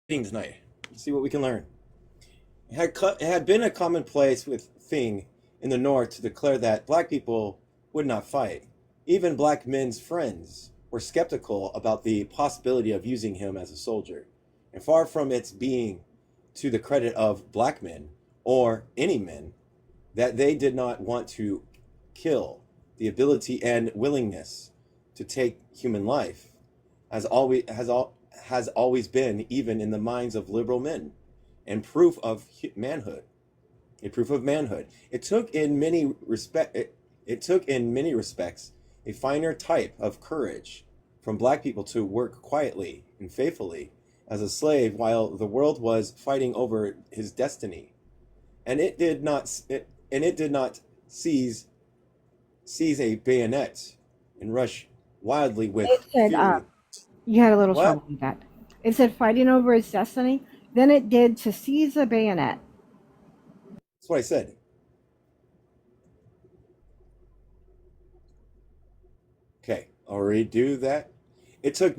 tonight. Let's see what we can learn. It had been a commonplace with Thing in the North to declare that black people would not fight. Even black men's friends were skeptical about the possibility of using him as a soldier. And far from its being to the credit of black men or any men that they did not want to kill, the ability and willingness to take human life has always been, even in the minds of liberal men, and proof of manhood. A proof of manhood. It took in many respects a finer type of courage from black people to work quietly and faithfully as a slave while the world was fighting over his destiny, and it did not seize a bayonet and rush wildly with It said, fury. you had a little What? trouble with that. It said fighting over his destiny. Then it did to seize a bayonet. That's what I said. Okay, I'll redo that. It took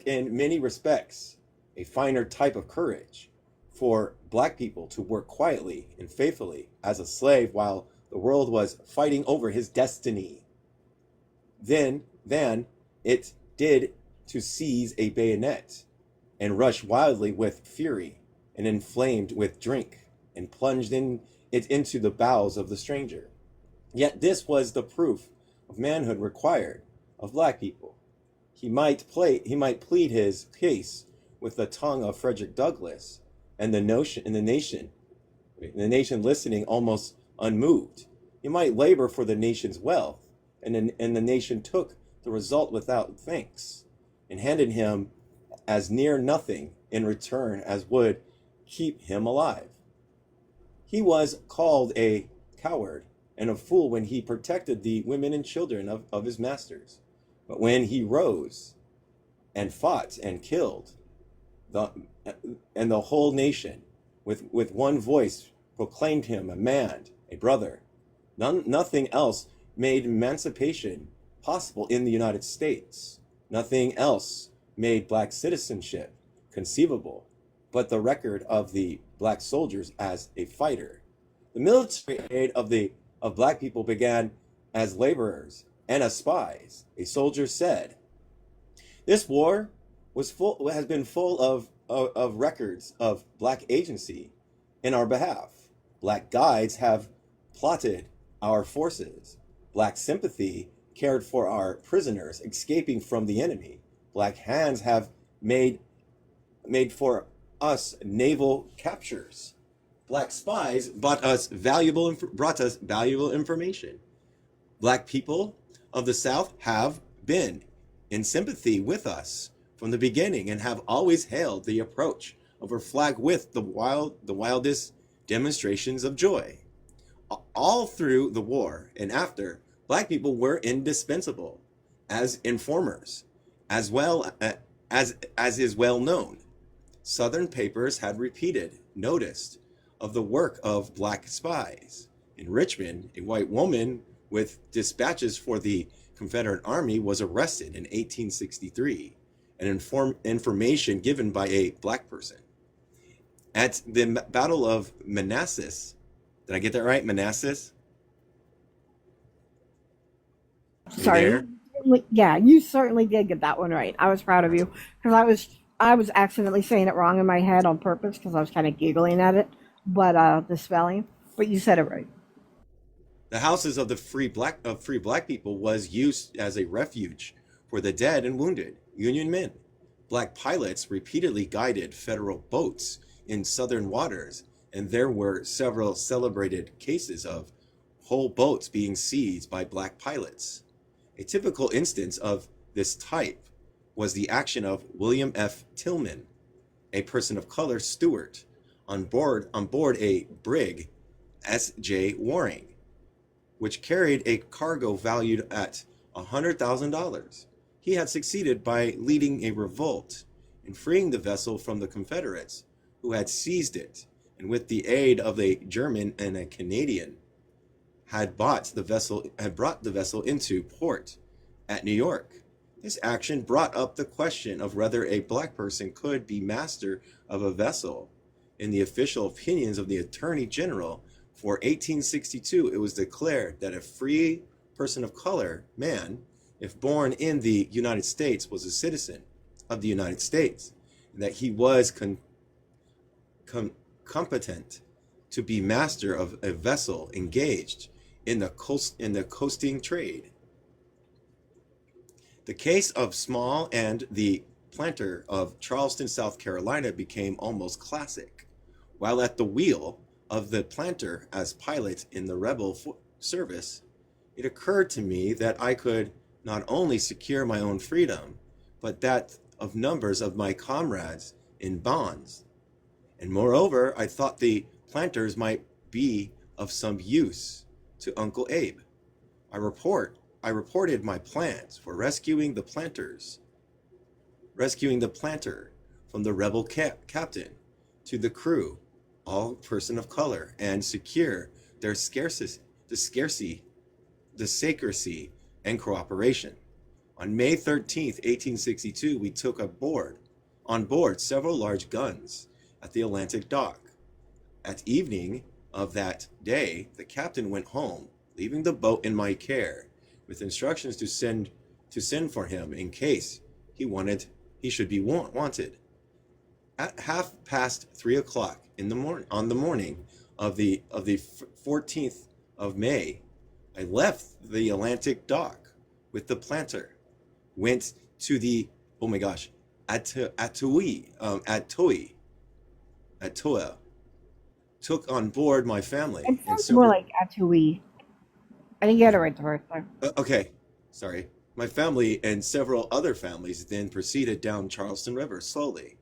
in many respects a finer type of courage for black people to work quietly and faithfully as a slave while the world was fighting over his destiny. Than it did to seize a bayonet and rush wildly with fury and inflamed with drink and plunged it into the bowels of the stranger. Yet this was the proof of manhood required of black people. He might plead his case with the tongue of Frederick Douglass and the nation listening almost unmoved. He might labor for the nation's wealth, and the nation took the result without thanks, and handed him as near nothing in return as would keep him alive. He was called a coward and a fool when he protected the women and children of his masters. But when he rose and fought and killed the and the whole nation with one voice proclaimed him a man, a brother. Nothing else made emancipation possible in the United States. Nothing else made black citizenship conceivable but the record of the black soldiers as a fighter. The military aid of black people began as laborers and as spies. A soldier said, "This war has been full of records of black agency in our behalf. Black guides have plotted our forces. Black sympathy cared for our prisoners escaping from the enemy. Black hands have made for us naval captures. Black spies brought us valuable information. Black people of the South have been in sympathy with us from the beginning and have always hailed the approach of our flag with the wildest demonstrations of joy. All through the war and after, black people were indispensable as informers, as well as is well known. Southern papers had noticed of the work of black spies. In Richmond, a white woman with dispatches for the Confederate Army was arrested in 1863, and information given by a black person. At the Battle of Manassas, did I get that right? Manassas? Are you Sorry. there? Yeah, you certainly did get that one right. I was proud of you because I was accidentally saying it wrong in my head on purpose because I was kind of giggling at it, but the spelling. But you said it right. The houses of the free black people was used as a refuge for the dead and wounded Union men. Black pilots repeatedly guided federal boats in southern waters, and there were several celebrated cases of whole boats being seized by black pilots. A typical instance of this type was the action of William F. Tillman, a person of color steward, on board a brig S.J. Waring, which carried a cargo valued at $100,000. He had succeeded by leading a revolt and freeing the vessel from the Confederates who had seized it, and with the aid of a German and a Canadian, had brought the vessel into port at New York. This action brought up the question of whether a black person could be master of a vessel. In the official opinions of the Attorney General for 1862, it was declared that a free person of color, man, if born in the United States, was a citizen of the United States, and that he was competent to be master of a vessel engaged in the coasting trade. The case of Small and the planter of Charleston, South Carolina became almost classic. While at the wheel of the planter as pilot in the rebel service, it occurred to me that I could not only secure my own freedom, but that of numbers of my comrades in bonds. And moreover, I thought the planters might be of some use to Uncle Abe. I reported my plans for rescuing the planter from the rebel captain to the crew, all person of color, and secure their secrecy and cooperation. On May 13th, 1862, we took on board several large guns at the Atlantic dock. At evening of that day, the captain went home, leaving the boat in my care, with instructions to send for him in case he should be wanted. At 3:30 in the morning, on the morning of the 14th of May, I left the Atlantic dock with the planter, went to the Atoa, took on board my family It and sounds more several. like Atui. I didn't get it right the first time. Okay, sorry. My family and several other families then proceeded down Charleston River slowly.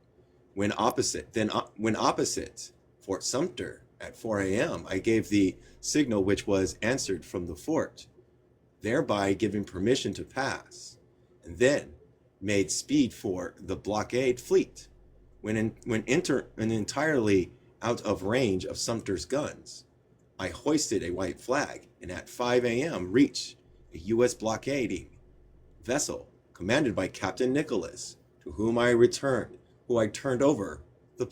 When opposite Fort Sumter at 4 a.m., I gave the signal which was answered from the fort, thereby giving permission to pass, and then made speed for the blockade fleet. When entirely out of range of Sumter's guns, I hoisted a white flag and at 5 a.m. reached a U.S. blockading vessel commanded by Captain Nicholas, to whom I turned over the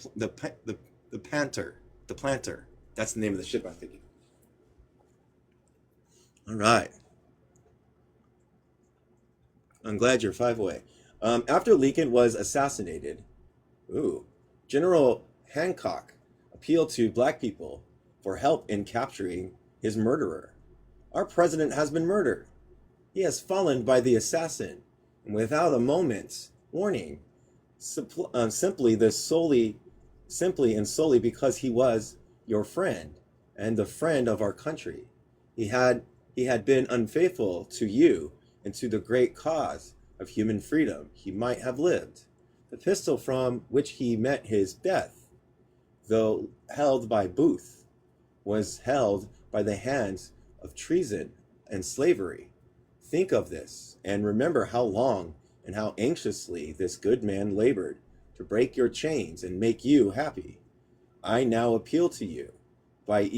planter. That's the name of the ship, I'm thinking. All right. I'm glad you're 5 away. After Lincoln was assassinated, General Hancock appealed to black people for help in capturing his murderer. Our president has been murdered. He has fallen by the assassin, and without a moment's warning, simply and solely because he was your friend and the friend of our country. He had been unfaithful to you and to the great cause of human freedom. He might have lived. The pistol from which he met his death, though held by Booth, was held by the hands of treason and slavery. Think of this, and remember how long and how anxiously this good man labored to break your chains and make you happy. I now appeal to you, by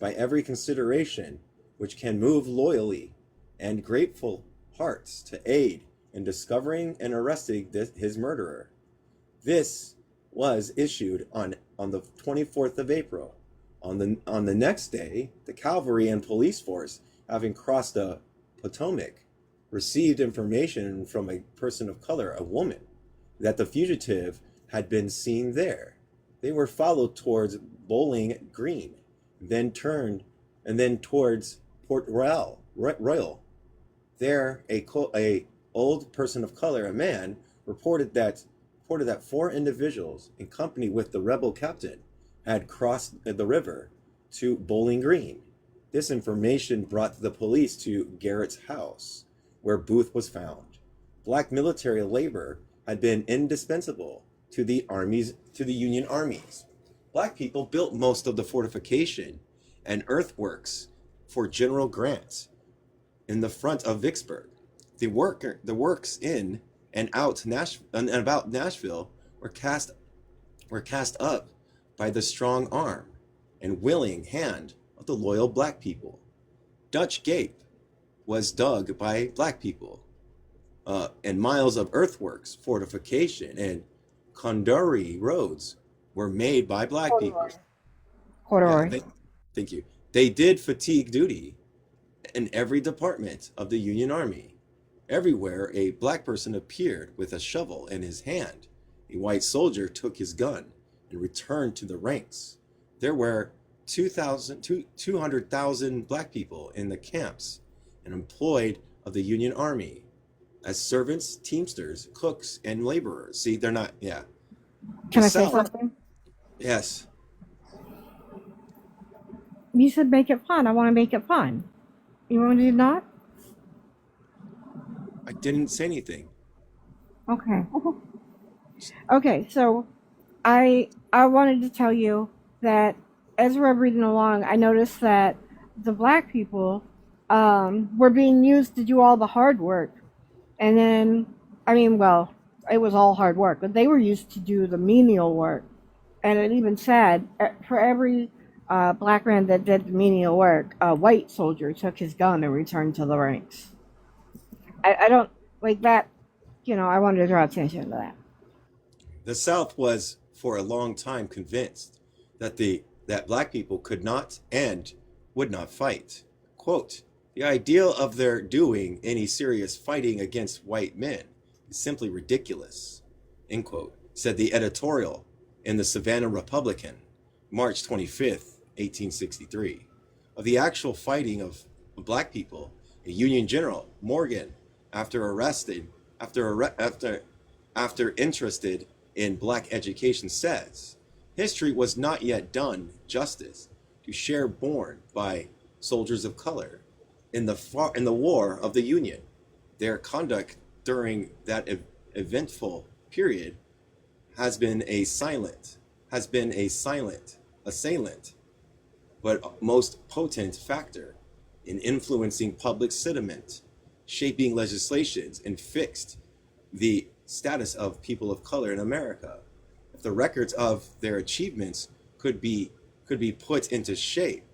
every consideration which can move loyally and grateful hearts, to aid in discovering and arresting his murderer. This was issued on the 24th of April. On the next day, the cavalry and police force, having crossed the Potomac, received information from a person of color, a woman, that the fugitive had been seen there. They were followed towards Bowling Green, then towards Port Royal. There, a old person of color, a man, reported that 4 individuals, in company with the rebel captain, had crossed the river to Bowling Green. This information brought the police to Garrett's house, where Booth was found. Black military labor had been indispensable to the Union armies. Black people built most of the fortification and earthworks for General Grant in the front of Vicksburg. The works in and about Nashville were cast up by the strong arm and willing hand of the loyal black people. Dutch Gate was dug by black people. and miles of earthworks, fortification, and Konduri roads were made by black Corduroy. people. Yeah, Corduroy. thank you. They did fatigue duty in every department of the Union Army. Everywhere a black person appeared with a shovel in his hand, a white soldier took his gun and returned to the ranks. There were 200,000 black people in the camps and employed of the Union Army as servants, teamsters, cooks, and laborers. See, they're not, yeah. The Can I say South, something? yes, You said make it fun. I want to make it fun. You want to do not? I didn't say anything. Okay. Okay, so I wanted to tell you that as we're reading along, I noticed that the black people were being used to do all the hard work, and then I mean, well, it was all hard work, but they were used to do the menial work, and it even said for every black man that did the menial work, a white soldier took his gun and returned to the ranks. I don't like that. You know, I wanted to draw attention to that. The South was for a long time convinced that black people could not and would not fight. Quote, the ideal of their doing any serious fighting against white men is simply ridiculous, end quote, said the editorial in the Savannah Republican, March 25th, 1863. Of the actual fighting of black people, a Union general, Morgan, after arrested, after interested in black education says, history was not yet done justice to share borne by soldiers of color in the war of the Union. Their conduct during that eventful period has been a silent, assailant, but most potent factor in influencing public sentiment, shaping legislations, and fixed the status of people of color in America. If the records of their achievements could be put into shape,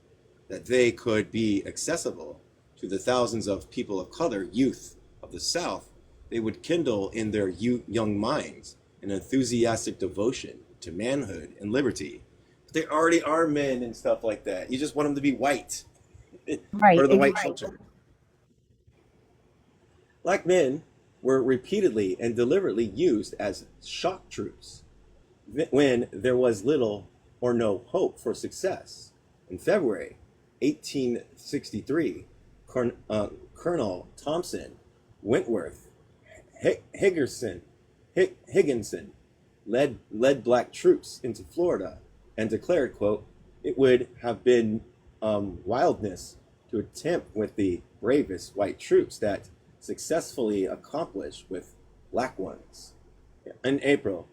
that they could be accessible to the thousands of people of color, youth of the South, they would kindle in their young minds an enthusiastic devotion to manhood and liberty. But they already are men and stuff like that. You just want them to be white, Right, or the white exactly. culture. Black men were repeatedly and deliberately used as shock troops when there was little or no hope for success. In February 1863, Colonel Thompson Wentworth Higginson led black troops into Florida and declared, quote, it would have been wildness to attempt with the bravest white troops that successfully accomplished with black ones. In April,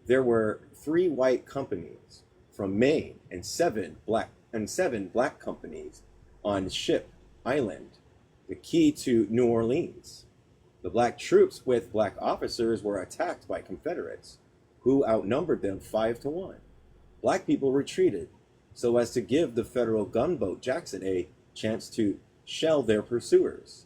there were 3 white companies from Maine and seven black companies on Ship Island, the key to New Orleans. The black troops with black officers were attacked by Confederates, who outnumbered them 5-1. Black people retreated so as to give the Federal gunboat Jackson a chance to shell their pursuers.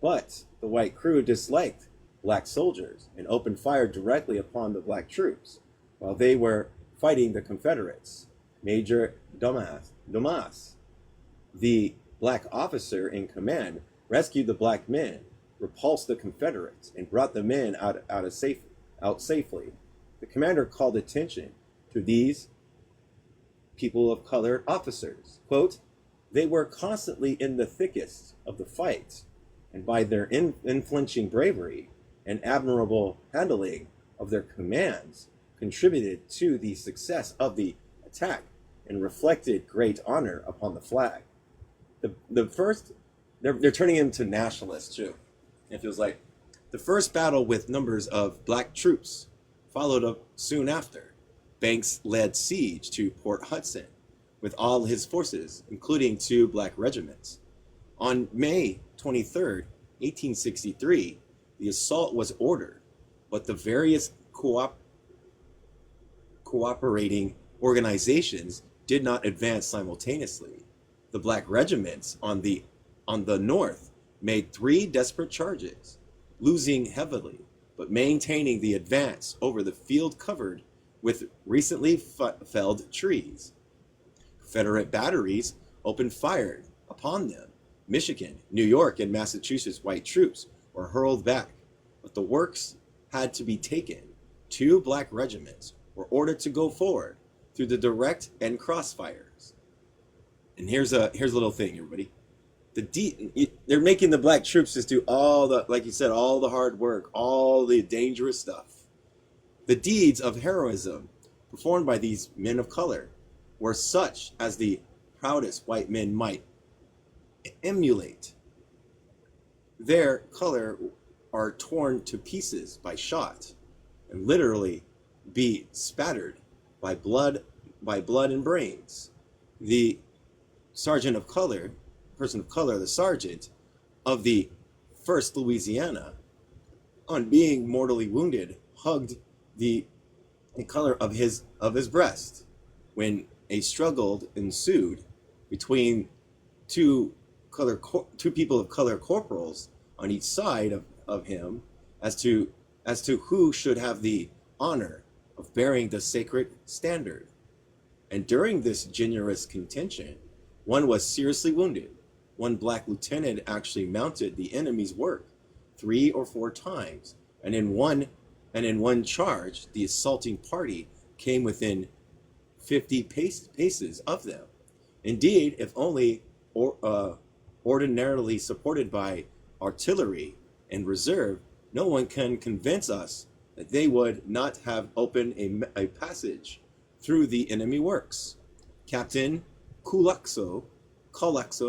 But the white crew disliked black soldiers and opened fire directly upon the black troops while they were fighting the Confederates. Major Dumas, the black officer in command, rescued the black men, repulsed the Confederates, and brought the men out safely. The commander called attention to these people of color officers. Quote, they were constantly in the thickest of the fight, and by their unflinching bravery and admirable handling of their commands, contributed to the success of the attack and reflected great honor upon the flag. The first, they're turning into nationalists too. It feels like the first battle with numbers of black troops followed up soon after. Banks led siege to Port Hudson with all his forces, including 2 black regiments. On May 23rd, 1863, the assault was ordered, but the various cooperating organizations did not advance simultaneously. The black regiments on the north made 3 desperate charges, losing heavily, but maintaining the advance over the field covered with recently felled trees. Confederate batteries opened fire upon them. Michigan, New York, and Massachusetts white troops were hurled back, but the works had to be taken. Two black regiments were ordered to go forward through the direct and crossfires. And here's a little thing, everybody. They're making the black troops just do all the, like you said, all the hard work, all the dangerous stuff. The deeds of heroism performed by these men of color were such as the proudest white men might emulate. Their color are torn to pieces by shot and literally be spattered by blood and brains. The sergeant of color, person of color, the sergeant of the 1st Louisiana, on being mortally wounded, hugged the color of his breast when a struggle ensued between two people of color corporals on each side of him as to who should have the honor of bearing the sacred standard. And during this generous contention, one was seriously wounded. One black lieutenant actually mounted the enemy's work 3 or 4 times, and in one charge, the assaulting party came within 50 paces of them. Indeed, if only ordinarily supported by artillery and reserve, no one can convince us that they would not have opened a passage through the enemy works. Captain Coluxo, Calux,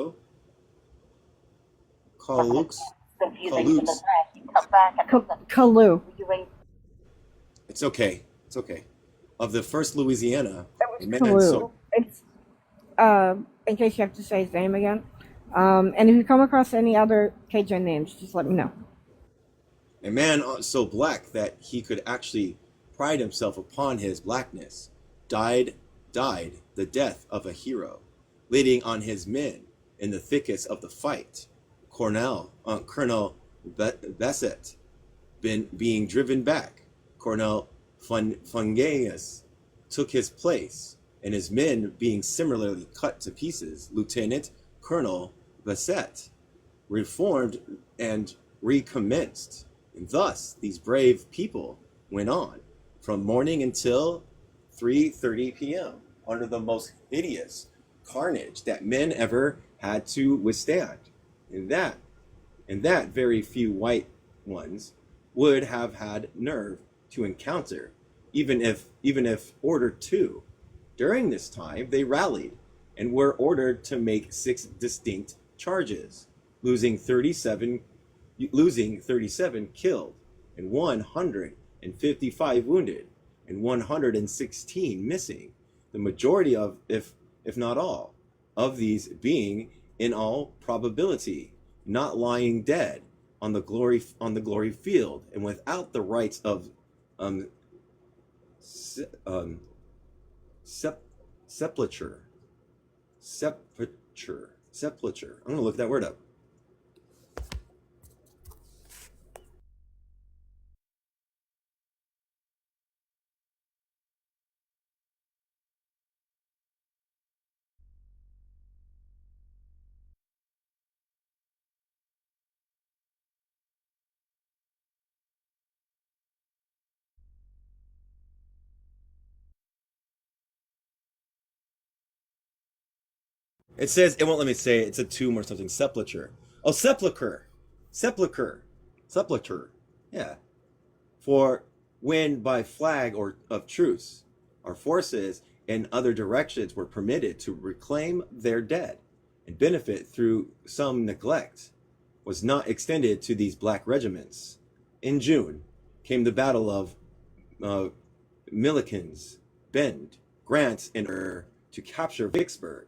Kalu. It's okay. It's okay. Of the 1st Louisiana, That was Kalu. It's in case you have to say his name again. And if you come across any other Cajun names, just let me know. A man so black that he could actually pride himself upon his blackness, died the death of a hero, leading on his men in the thickest of the fight. Colonel Bassett being driven back. Colonel Fungaeus took his place, and his men being similarly cut to pieces. Lieutenant Colonel Bassett reformed and recommenced. And thus these brave people went on from morning until 3:30 p.m. under the most hideous carnage that men ever had to withstand. And that very few white ones would have had nerve to encounter, even if ordered to. During this time, they rallied and were ordered to make 6 distinct charges, losing 37 killed and 155 wounded and 116 missing. The majority of, if not all, of these being, in all probability, not lying dead on the glory field and without the rights of sepulture. I'm gonna look that word up. It says, it won't let me say it. It's a tomb or something. Sepulture. Oh, sepulcher. Sepulcher. Sepulcher. Yeah. For when by flag or of truce, our forces in other directions were permitted to reclaim their dead and benefit through some neglect was not extended to these black regiments. In June came the Battle of Milliken's Bend. Grant, in order to capture Vicksburg,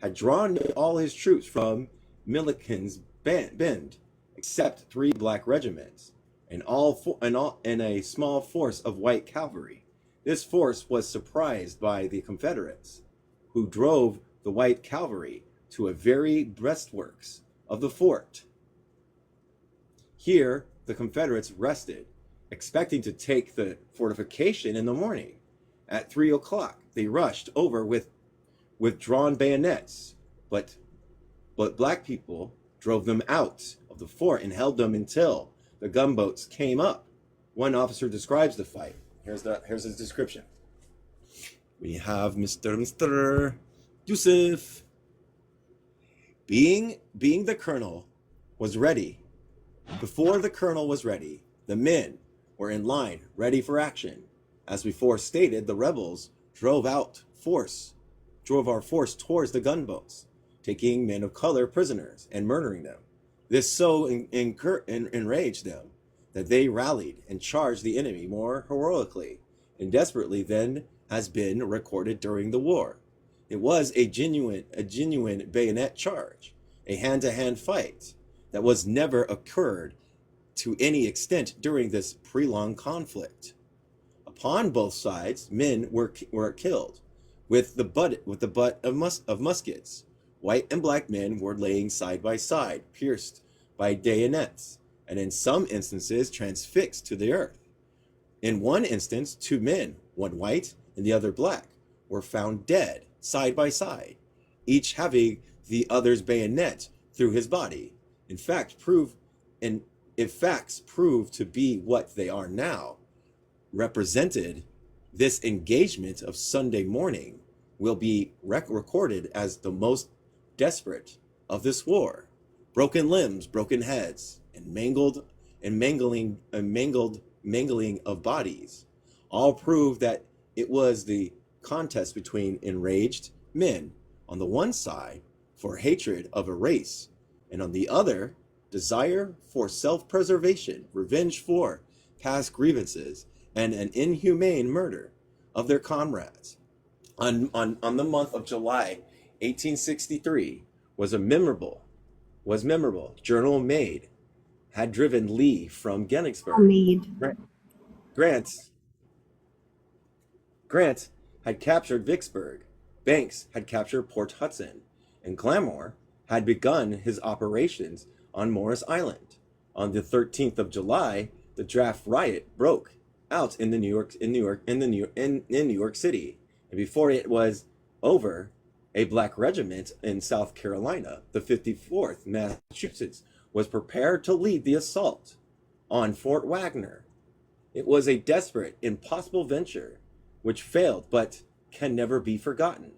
had drawn all his troops from Milliken's Bend, except 3 black regiments, and a small force of white cavalry. This force was surprised by the Confederates, who drove the white cavalry to a very breastworks of the fort. Here, the Confederates rested, expecting to take the fortification in the morning. At 3 o'clock, they rushed over with drawn bayonets, but black people drove them out of the fort and held them until the gunboats came up. One officer describes the fight. Here's his description. We have Mr. Yusuf. Being the colonel was ready. Before the colonel was ready, the men were in line, ready for action. As before stated, the rebels drove our force towards the gunboats, taking men of color prisoners and murdering them. This so enraged them that they rallied and charged the enemy more heroically and desperately than has been recorded during the war. It was a genuine bayonet charge, a hand-to-hand fight that was never occurred to any extent during this prolonged conflict. Upon both sides, men were killed with the butt of muskets. White and black men were laying side by side, pierced by bayonets, and in some instances transfixed to the earth. In one instance, 2 men, one white and the other black, were found dead side by side, each having the other's bayonet through his body. If facts prove to be what they are now, represented, this engagement of Sunday morning will be recorded as the most desperate of this war. Broken limbs, broken heads, and mangling of bodies all prove that it was the contest between enraged men on the one side for hatred of a race, and on the other, desire for self-preservation, revenge for past grievances, and an inhumane murder of their comrades. On the month of July 1863 was memorable. General Meade had driven Lee from Gettysburg. Grant had captured Vicksburg. Banks had captured Port Hudson, and Glamore had begun his operations on Morris Island. On the 13th of July, the draft riot broke out in New York City, and before it was over, a black regiment in South Carolina, the 54th Massachusetts, was prepared to lead the assault on Fort Wagner. It was a desperate, impossible venture, which failed but can never be forgotten.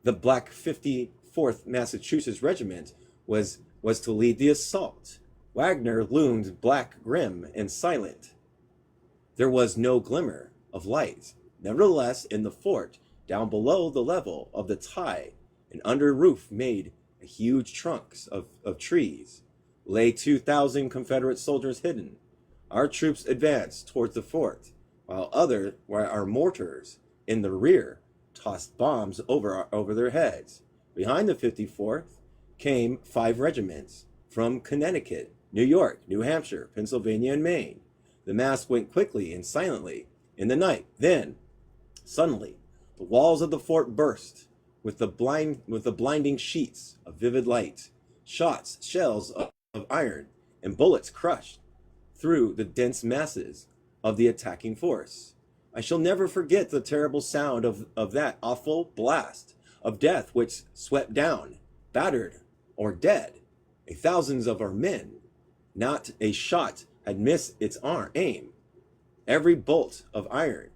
The black 54th Massachusetts Regiment was to lead the assault. Wagner loomed black, grim, and silent. There was no glimmer of light. Nevertheless, in the fort, down below the level of the tide, and under roof made huge trunks of trees, lay 2,000 Confederate soldiers hidden. Our troops advanced towards the fort, while our mortars in the rear tossed bombs over their heads. Behind the 54th came 5 regiments from Connecticut, New York, New Hampshire, Pennsylvania, and Maine. The mass went quickly and silently in the night. Then, suddenly, the walls of the fort burst with the blinding sheets of vivid light. Shots, shells of iron, and bullets crushed through the dense masses of the attacking force. I shall never forget the terrible sound of that awful blast of death which swept down, battered or dead, thousands of our men. Not a shot had missed its aim. Every bolt of iron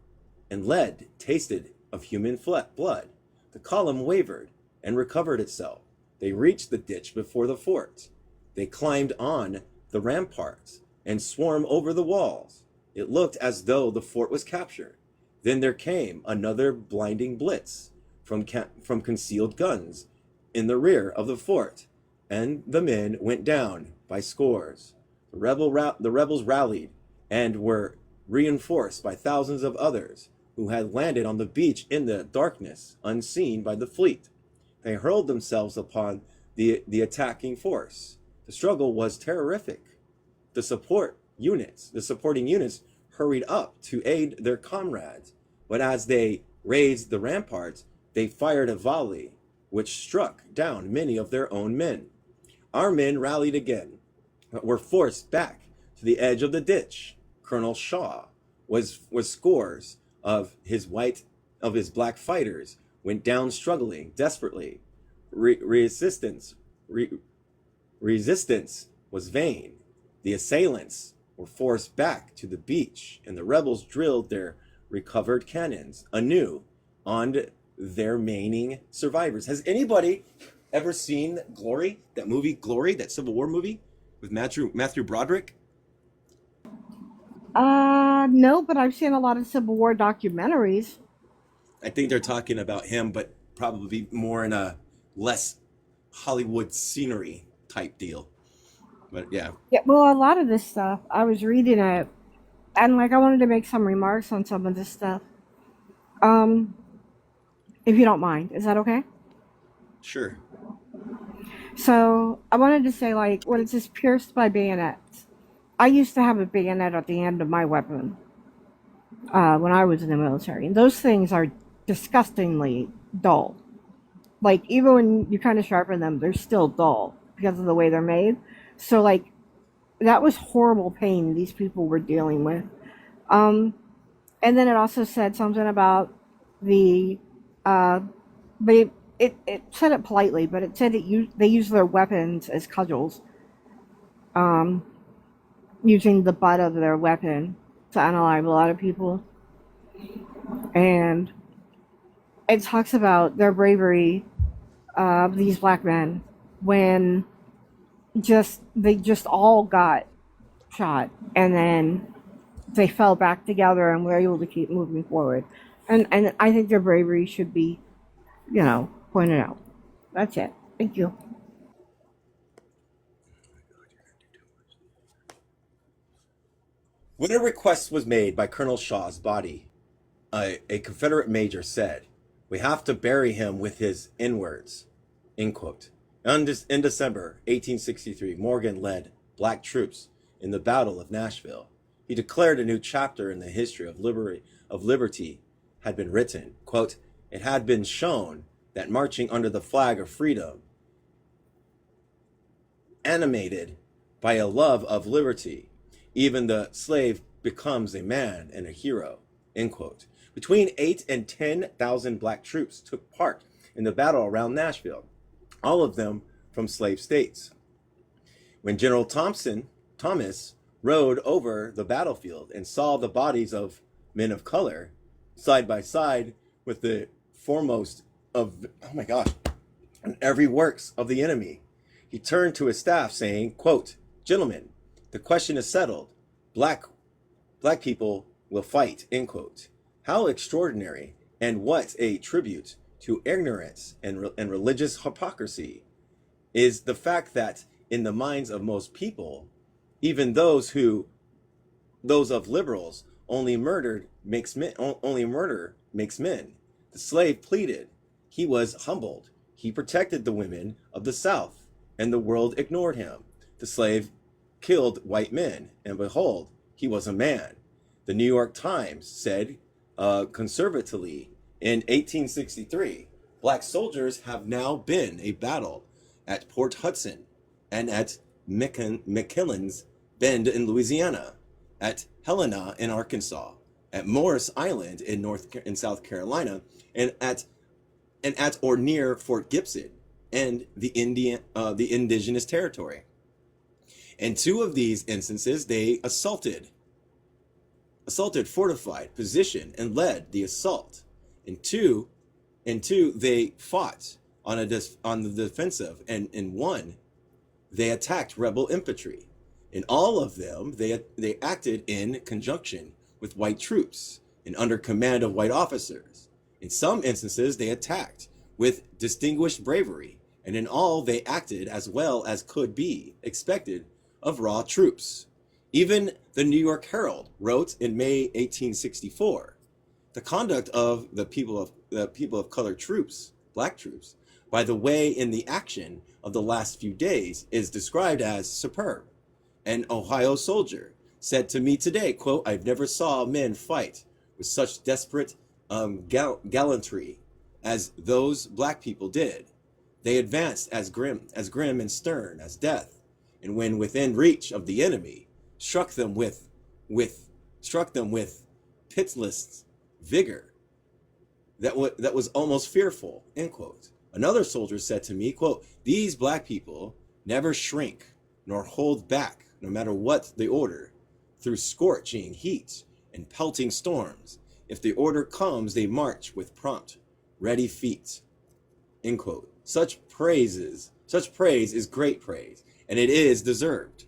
and lead tasted of human blood. The column wavered and recovered itself. They reached the ditch before the fort. They climbed on the ramparts and swarmed over the walls. It looked as though the fort was captured. Then there came another blinding blitz from concealed guns in the rear of the fort, and the men went down by scores. The rebels rallied and were reinforced by thousands of others who had landed on the beach in the darkness, unseen by the fleet. They hurled themselves upon the attacking force. The struggle was terrific. The supporting units hurried up to aid their comrades, but as they raised the ramparts, they fired a volley which struck down many of their own men. Our men rallied again, were forced back to the edge of the ditch. Colonel Shaw was scores of his black fighters went down struggling desperately. Re- resistance re- resistance was vain. The assailants were forced back to the beach, and the rebels drilled their recovered cannons anew on their remaining survivors. Has anybody ever seen Glory? That movie, Glory, that Civil War movie with Matthew Broderick? No, but I've seen a lot of Civil War documentaries. I think they're talking about him, but probably more in a less Hollywood scenery type deal. But yeah, Yeah, well, a lot of this stuff, I was reading it, and like I wanted to make some remarks on some of this stuff. Um, if you don't mind, is that okay? sure. So I wanted to say, like, when it says pierced by bayonets, I used to have a bayonet at the end of my weapon when I was in the military, and those things are disgustingly dull. Like, even when you kind of sharpen them, they're still dull because of the way they're made. So, like, that was horrible pain these people were dealing with. Um, and then it also said something about the uh, they it said it politely, but it said they use their weapons as cudgels, um, using the butt of their weapon to unalive a lot of people. And it talks about their bravery of these black men when they just all got shot, and then they fell back together and were able to keep moving forward. And I think their bravery should be, pointed out. That's it. Thank you. When a request was made by Colonel Shaw's body, a Confederate major said, "We have to bury him with his inwards." End quote. In December 1863, Morgan led black troops in the Battle of Nashville. He declared a new chapter in the history of liberty had been written. Quote, "It had been shown that marching under the flag of freedom, animated by a love of liberty, even the slave becomes a man and a hero." End quote. Between 8 and 10,000 black troops took part in the battle around Nashville, all of them from slave states. When General Thomas rode over the battlefield and saw the bodies of men of color side by side with the foremost of, oh my gosh, and every works of the enemy, he turned to his staff saying, quote, "Gentlemen, the question is settled. Black people will fight," end quote. How extraordinary, and what a tribute to ignorance and religious hypocrisy is the fact that in the minds of most people, even those of liberals, only murder makes men. The slave pleaded. He was humbled. He protected the women of the South, and the world ignored him. The slave killed white men, and behold, he was a man. The New York Times said conservatively in 1863, black soldiers have now been a battle at Port Hudson and at McKillen's Bend in Louisiana, at Helena in Arkansas, at Morris Island in South Carolina, and at or near Fort Gibson and the indigenous territory. In two of these instances, they assaulted, fortified, positioned, and led the assault. In two, they fought on the defensive, and in one, they attacked rebel infantry. In all of them, they acted in conjunction with white troops and under command of white officers. In some instances, they attacked with distinguished bravery, and in all, they acted as well as could be expected of raw troops. Even the New York Herald wrote in May 1864, "The conduct of the people of color troops, black troops, by the way in the action of the last few days is described as superb. An Ohio soldier said to me today, quote, I've never saw men fight with such desperate gallantry as those black people did. They advanced as grim and stern as death, and when within reach of the enemy, struck them with struck them with pitiless vigor that was almost fearful, end quote. Another soldier said to me, quote, these black people never shrink nor hold back, no matter what the order, through scorching heat and pelting storms. If the order comes, they march with prompt, ready feet, end quote. Such praise is great praise, and it is deserved.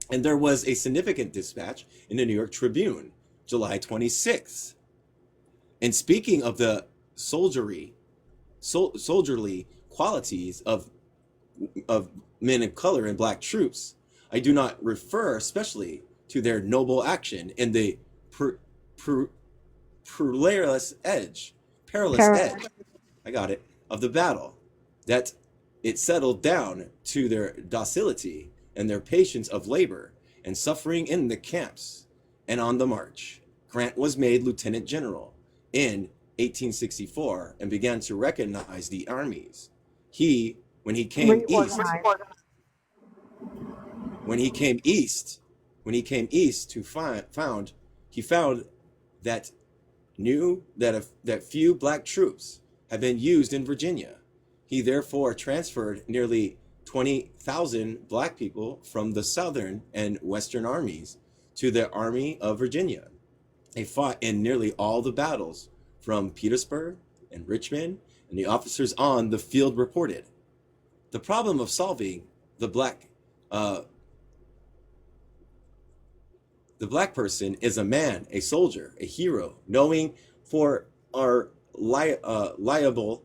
And there was a significant dispatch in the New York Tribune, July 26th. And speaking of the soldierly qualities of men of color and black troops, I do not refer especially to their noble action in the per, per, perilous Para- edge, I got it, of the battle, that it settled down to their docility and their patience of labor and suffering in the camps and on the march. Grant was made lieutenant general in 1864 and began to recognize the armies. He, when he came east, Reorganized. when he came east, when he came east to found, he found that that few black troops had been used in Virginia. He therefore transferred nearly 20,000 black people from the Southern and Western armies to the Army of Virginia. They fought in nearly all the battles from Petersburg and Richmond, and the officers on the field reported. The problem of solving the black uh, the black person is a man, a soldier, a hero, knowing for our liable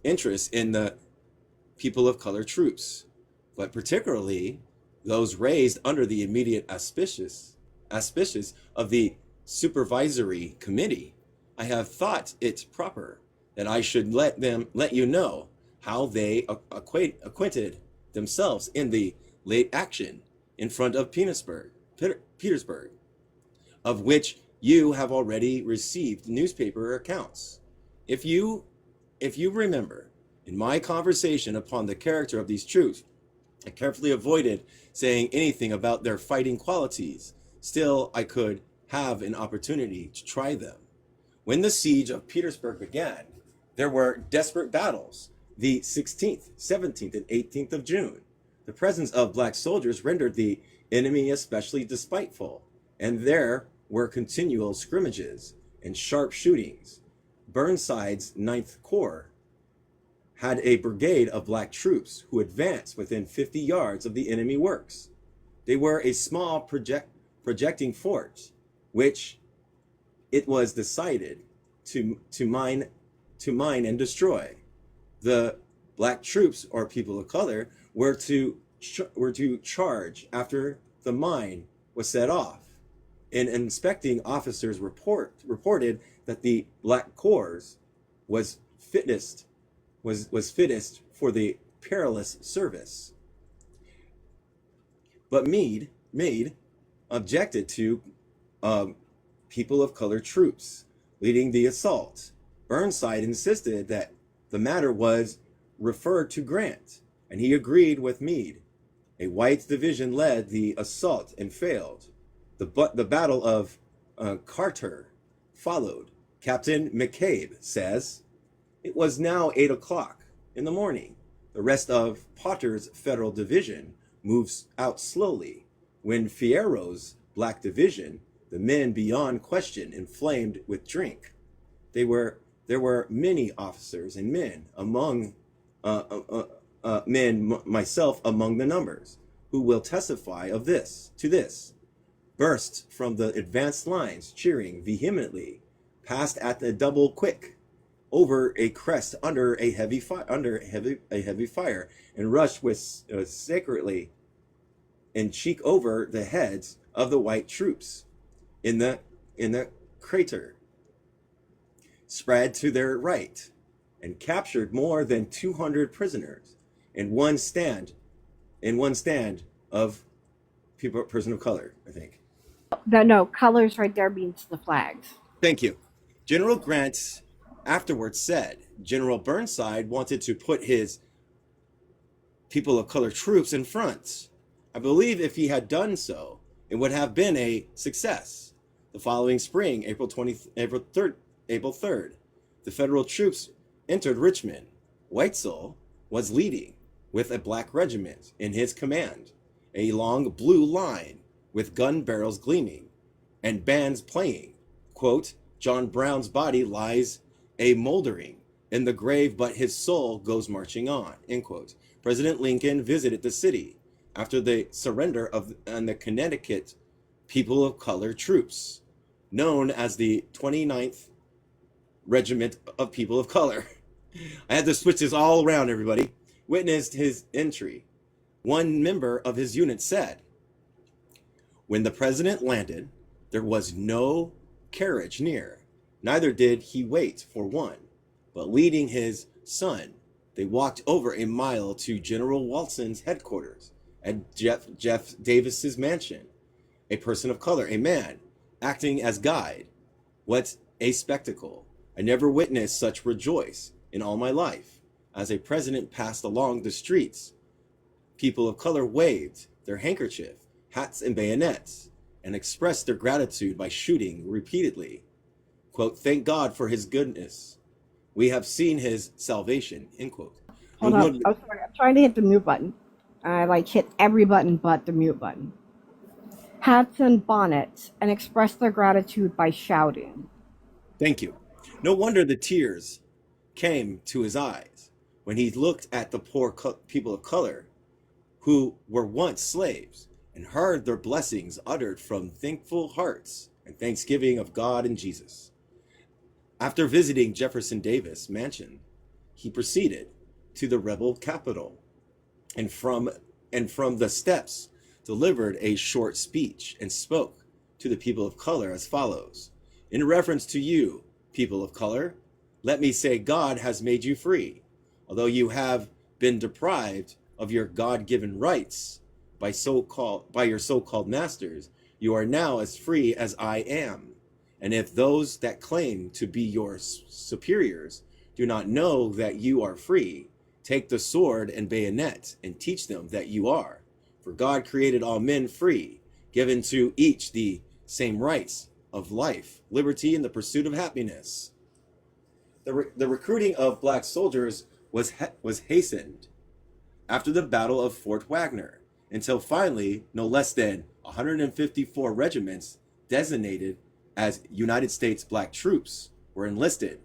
interest in the people of color troops, but particularly those raised under the immediate auspices of the supervisory committee. I have thought it proper that I should let you know how they acquitted themselves in the late action in front of Petersburg, of which you have already received newspaper accounts. If you remember, in my conversation upon the character of these troops, I carefully avoided saying anything about their fighting qualities. Still, I could have an opportunity to try them. When the siege of Petersburg began, there were desperate battles, the 16th, 17th, and 18th of June. The presence of black soldiers rendered the enemy especially despiteful, and there were continual scrimmages and sharp shootings. Burnside's Ninth Corps had a brigade of black troops who advanced within 50 yards of the enemy works. They were a small projecting fort, which it was decided to mine and destroy. The black troops, or people of color, were to charge after the mine was set off. And inspecting officers reported that the black corps was fittest for the perilous service. But Meade objected to people of color troops leading the assault. Burnside insisted that the matter was referred to Grant, and he agreed with Meade. A white division led the assault and failed. The Battle of Carter followed. Captain McCabe says, it was now 8 o'clock in the morning. The rest of Potter's Federal Division moves out slowly. When Fierro's Black Division, the men beyond question inflamed with drink. There were many officers and men among myself among the numbers, who will testify of this, burst from the advanced lines, cheering vehemently, passed at the double quick, over a crest under a heavy fire, and rushed with secretly and cheek over the heads of the white troops in the crater, spread to their right, and captured more than 200 prisoners in one stand of person of color, I think. No, colors right there means the flags. Thank you. General Grant afterwards said General Burnside wanted to put his people of color troops in front. I believe if he had done so, it would have been a success. The following spring, April 3rd, the federal troops entered Richmond. Weitzel was leading with a black regiment in his command, a long blue line with gun barrels gleaming and bands playing. Quote, John Brown's body lies a moldering in the grave, but his soul goes marching on, end quote. President Lincoln visited the city after the surrender of the Connecticut people of color troops, known as the 29th Regiment of People of Color. I had to switch this all around, everybody. Witnessed his entry. One member of his unit said, when the president landed, there was no carriage near, neither did he wait for one, but leading his son, they walked over a mile to General Walson's headquarters at Jeff Davis's mansion. A person of color, a man, acting as guide. What a spectacle. I never witnessed such rejoice in all my life. As a president passed along the streets, people of color waved their handkerchief, hats, and bayonets, and expressed their gratitude by shooting repeatedly. Quote, thank God for his goodness. We have seen his salvation, end quote. Hold up. I'm sorry. I'm trying to hit the mute button. I hit every button but the mute button. Hats and bonnets, and express their gratitude by shouting. Thank you. No wonder the tears came to his eyes when he looked at the poor people of color who were once slaves and heard their blessings uttered from thankful hearts and thanksgiving of God and Jesus. After visiting Jefferson Davis' mansion, he proceeded to the rebel capital and from the steps delivered a short speech and spoke to the people of color as follows. In reference to you, people of color, let me say God has made you free. Although you have been deprived of your God-given rights by your so-called masters, you are now as free as I am. And if those that claim to be your superiors do not know that you are free, take the sword and bayonet and teach them that you are. For God created all men free, given to each the same rights of life, liberty, and the pursuit of happiness. The recruiting of black soldiers was hastened after the Battle of Fort Wagner, until finally no less than 154 regiments designated as United States black troops were enlisted.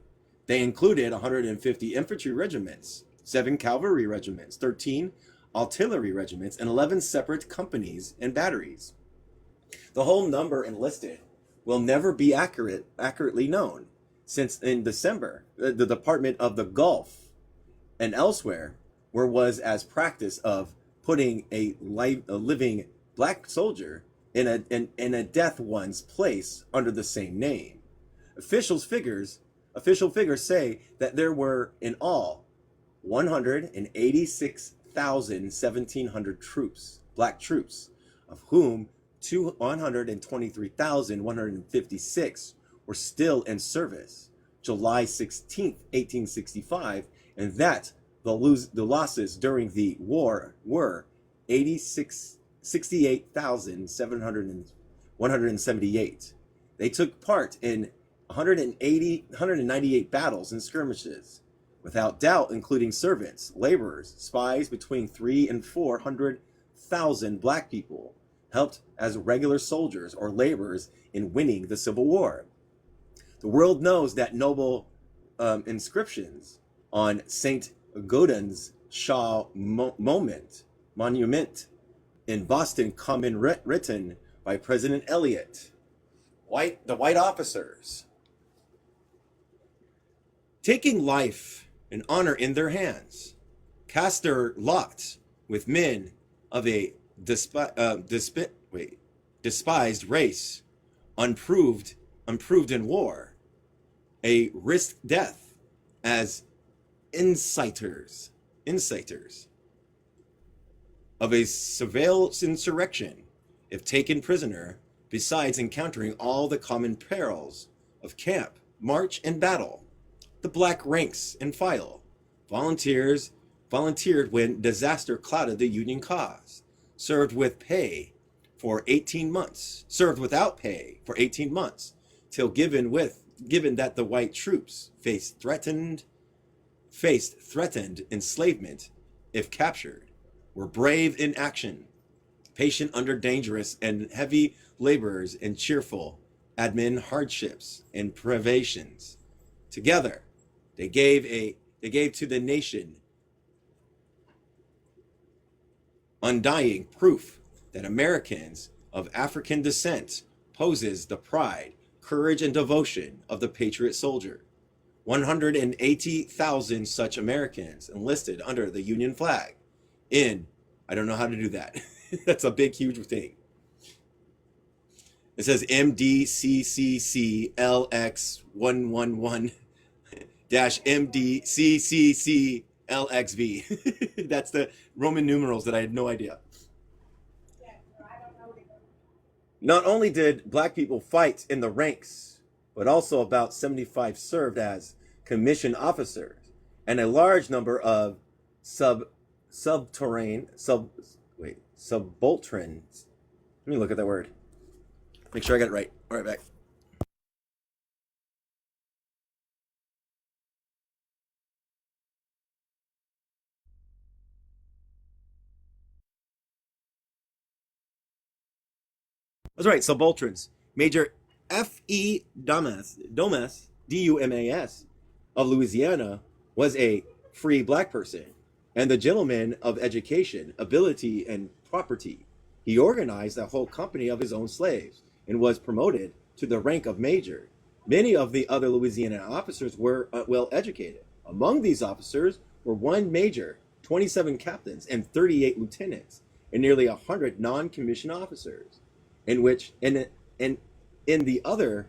They included 150 infantry regiments, 7 cavalry regiments, 13 artillery regiments, and 11 separate companies and batteries. The whole number enlisted will never be accurately known, since in December, the Department of the Gulf and elsewhere, where was as practice of putting a living black soldier in a death one's place under the same name. Official figures say that there were in all 186,1700 troops, black troops, of whom 123,156 were still in service July 16th, 1865, and that the losses during the war were 68,178. They took part in 198 battles and skirmishes, without doubt including servants, laborers, spies. Between 300,000 and 400,000 black people helped as regular soldiers or laborers in winning the Civil War. The world knows that noble inscriptions on St. Gaudens's Shaw Monument in Boston come in written by President Eliot. The white officers, taking life and honor in their hands, cast their lot with men of a despised race, unproved in war, a risked death as inciters of a surveillance insurrection, if taken prisoner, besides encountering all the common perils of camp, march, and battle. The black ranks and file, volunteers volunteered when disaster clouded the Union cause, served with pay for 18 months, served without pay for 18 months, till given that the white troops faced threatened enslavement if captured, were brave in action, patient under dangerous and heavy labors and cheerful admin hardships and privations. Together, they gave to the nation undying proof that Americans of African descent possess the pride, courage, and devotion of the patriot soldier. 180,000 such Americans enlisted under the Union flag in, I don't know how to do that. That's a big, huge thing. It says MDCCCLX111-MDCCCLXV. That's the Roman numerals that I had no idea. Not only did black people fight in the ranks, but also about 75 served as commissioned officers, and a large number of subalterns. Let me look at that word. Make sure I got it right. All right, back. That's right, subalterns. Major F.E. Dumas, D-U-M-A-S, of Louisiana, was a free black person and the gentleman of education, ability, and property. He organized a whole company of his own slaves and was promoted to the rank of major. Many of the other Louisiana officers were well educated. Among these officers were 1 major, 27 captains, and 38 lieutenants, and nearly 100 non-commissioned officers. In the other,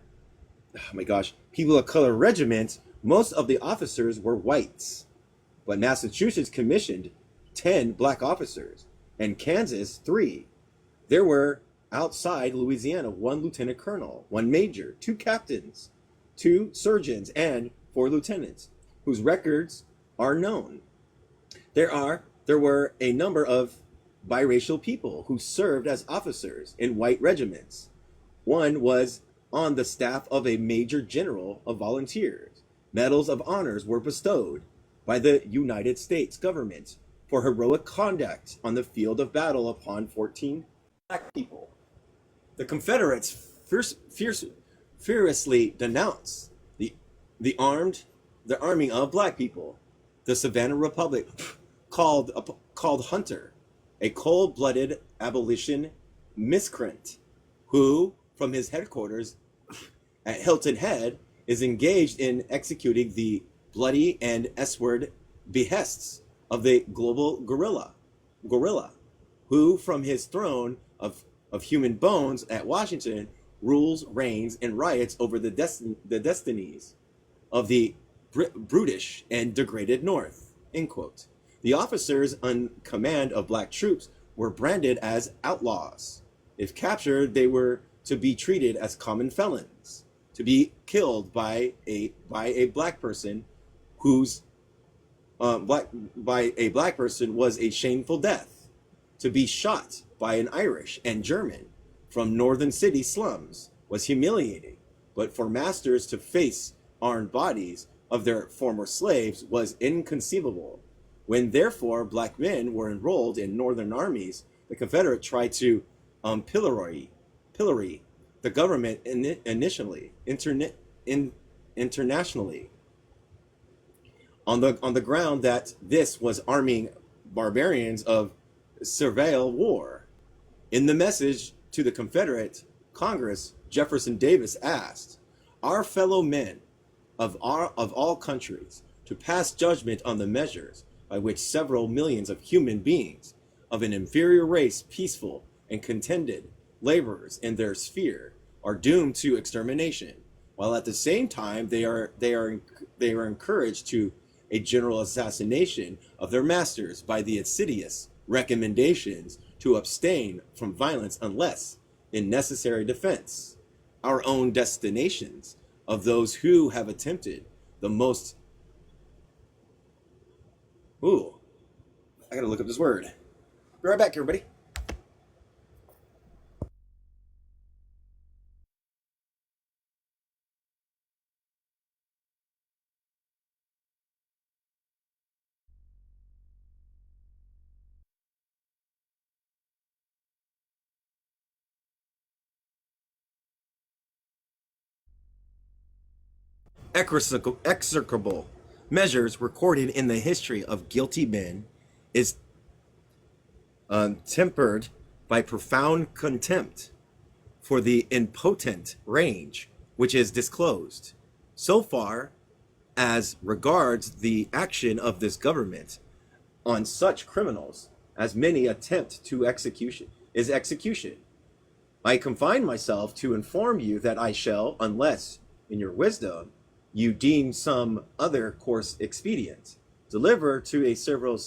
oh my gosh, people of color regiments, most of the officers were whites. But Massachusetts commissioned 10 black officers, and Kansas 3. There were outside Louisiana 1 lieutenant colonel, 1 major, 2 captains, 2 surgeons, and 4 lieutenants, whose records are known. There were a number of biracial people who served as officers in white regiments. One was on the staff of a major general of volunteers. Medals of honors were bestowed by the United States government for heroic conduct on the field of battle upon 14 black people. The Confederates furiously denounced the arming of black people. The Savannah Republic called Hunter a cold-blooded abolition miscreant who, from his headquarters at Hilton Head, is engaged in executing the bloody and S-word behests of the global gorilla, who, from his throne of human bones at Washington, rules, reigns, and riots over the destinies of the brutish and degraded North. End quote. The officers on command of black troops were branded as outlaws. If captured, they were to be treated as common felons, to be killed by a black person whose by a black person was a shameful death, to be shot by an Irish and German from northern city slums was humiliating, but for masters to face armed bodies of their former slaves was inconceivable. When therefore black men were enrolled in northern armies, the Confederates tried to pillory the government internationally on the ground that this was arming barbarians of servile war. In the message to the Confederate Congress, Jefferson Davis asked, "Our fellow men of all countries to pass judgment on the measures by which several millions of human beings of an inferior race, peaceful and contented laborers in their sphere, are doomed to extermination, while at the same time they are encouraged to a general assassination of their masters by the insidious recommendations to abstain from violence unless in necessary defense, our own destinations of those who have attempted the most I gotta look up this word. Be right back, everybody. Execrable measures recorded in the history of guilty men is tempered by profound contempt for the impotent range which is disclosed. So far as regards the action of this government on such criminals as many attempt to execution. I confine myself to inform you that I shall, unless in your wisdom you deem some other course expedient, deliver to the several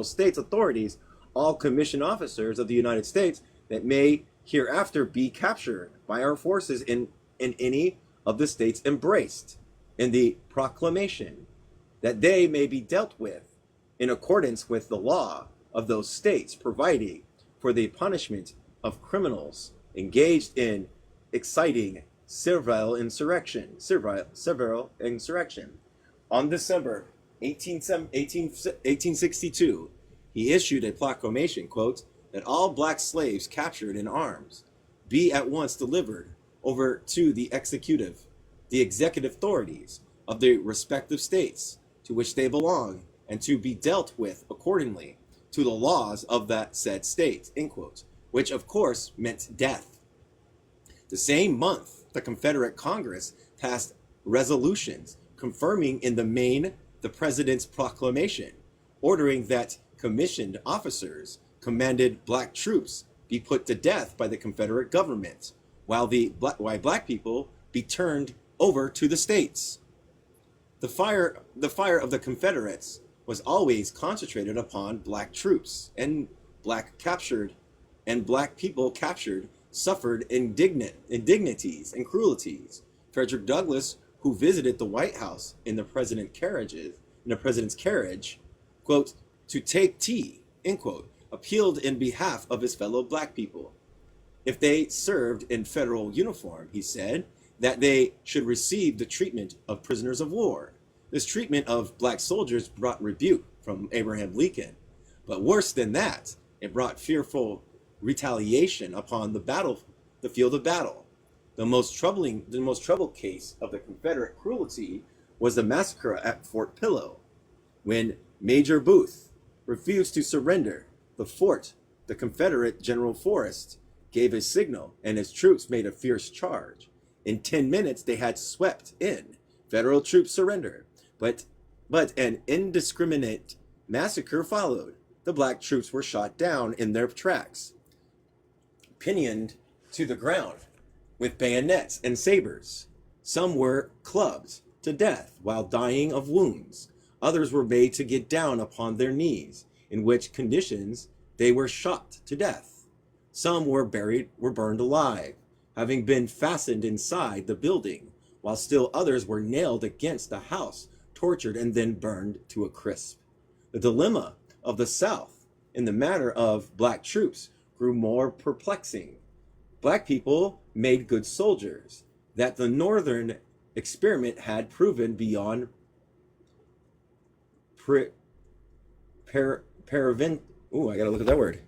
states authorities all commissioned officers of the United States that may hereafter be captured by our forces in any of the states embraced in the proclamation, that they may be dealt with in accordance with the law of those states, providing for the punishment of criminals engaged in exciting servile insurrection. On December 1862, he issued a proclamation, quote, that all black slaves captured in arms be at once delivered over to the executive authorities of the respective states to which they belong, and to be dealt with accordingly to the laws of that said state, end quote, which of course meant death. The same month, the Confederate Congress passed resolutions confirming in the main the president's proclamation, ordering that commissioned officers commanded black troops be put to death by the Confederate government, while black people be turned over to the states. The fire of the Confederates was always concentrated upon black troops, and black people captured suffered indignities and cruelties. Frederick Douglass, who visited the White House in the president's carriage, quote, to take tea, end quote, appealed in behalf of his fellow black people. If they served in federal uniform, he said, that they should receive the treatment of prisoners of war. This treatment of black soldiers brought rebuke from Abraham Lincoln. But worse than that, it brought fearful retaliation upon the field of battle. The most troubled case of the Confederate cruelty was the massacre at Fort Pillow, when Major Booth refused to surrender the fort. The Confederate General Forrest gave a signal, and his troops made a fierce charge. In 10 minutes, they had swept in. Federal troops surrendered, but an indiscriminate massacre followed. The black troops were shot down in their tracks, pinioned to the ground with bayonets and sabers. Some were clubbed to death while dying of wounds. Others were made to get down upon their knees, in which conditions they were shot to death. Some were burned alive, having been fastened inside the building, while still others were nailed against the house, tortured, and then burned to a crisp. The dilemma of the South in the matter of black troops grew more perplexing. Black people made good soldiers, that the Northern experiment had proven beyond I gotta look at that word.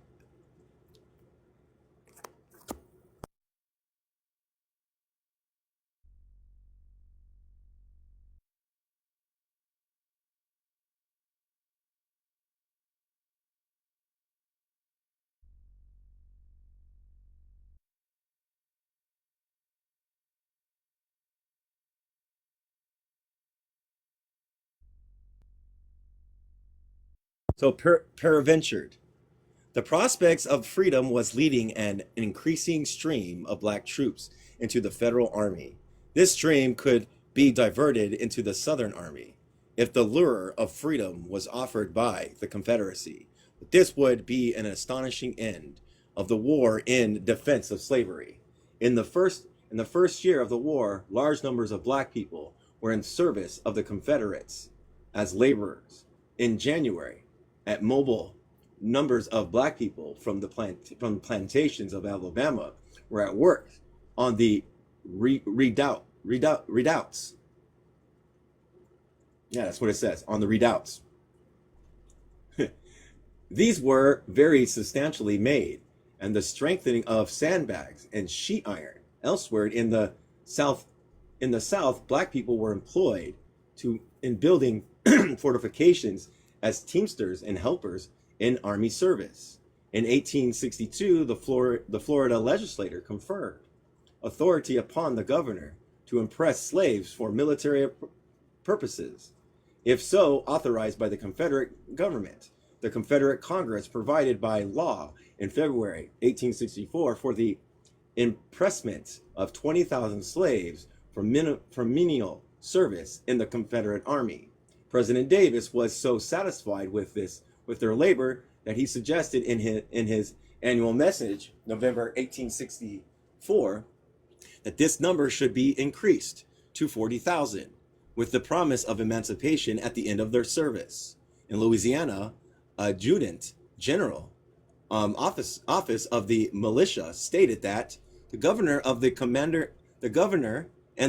So peradventured. The prospects of freedom was leading an increasing stream of black troops into the federal army. This stream could be diverted into the Southern army if the lure of freedom was offered by the Confederacy. But this would be an astonishing end of the war in defense of slavery. In the first year of the war, large numbers of black people were in service of the Confederates as laborers. In January at mobile numbers of black people from the plantations of Alabama were at work on the redoubts. Yeah, that's what it says, on the redoubts. These were very substantially made, and the strengthening of sandbags and sheet iron. Elsewhere South, in the South, black people were employed in building fortifications as teamsters and helpers in army service. In 1862, the Florida legislature conferred authority upon the governor to impress slaves for military purposes, if so authorized by the Confederate government. The Confederate Congress provided by law in February 1864 for the impressment of 20,000 slaves for menial service in the Confederate Army. President Davis was so satisfied with their labor that he suggested in his annual message, November 1864, that this number should be increased to 40,000, with the promise of emancipation at the end of their service. In Louisiana, Adjutant General office of the militia stated that the governor and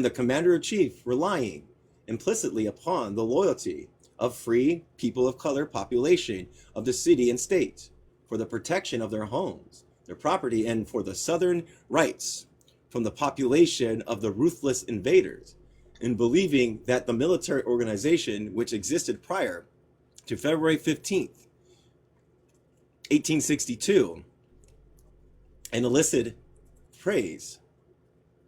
the commander-in-chief, relying implicitly upon the loyalty of free people of color population of the city and state for the protection of their homes, their property, and for the southern rights from the population of the ruthless invaders, in believing that the military organization which existed prior to February 15th, 1862, and elicited praise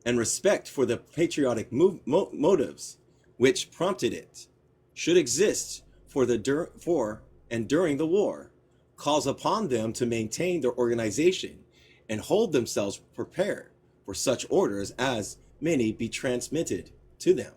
and respect for the patriotic motives which prompted it, should exist for and during the war, calls upon them to maintain their organization and hold themselves prepared for such orders as may be transmitted to them.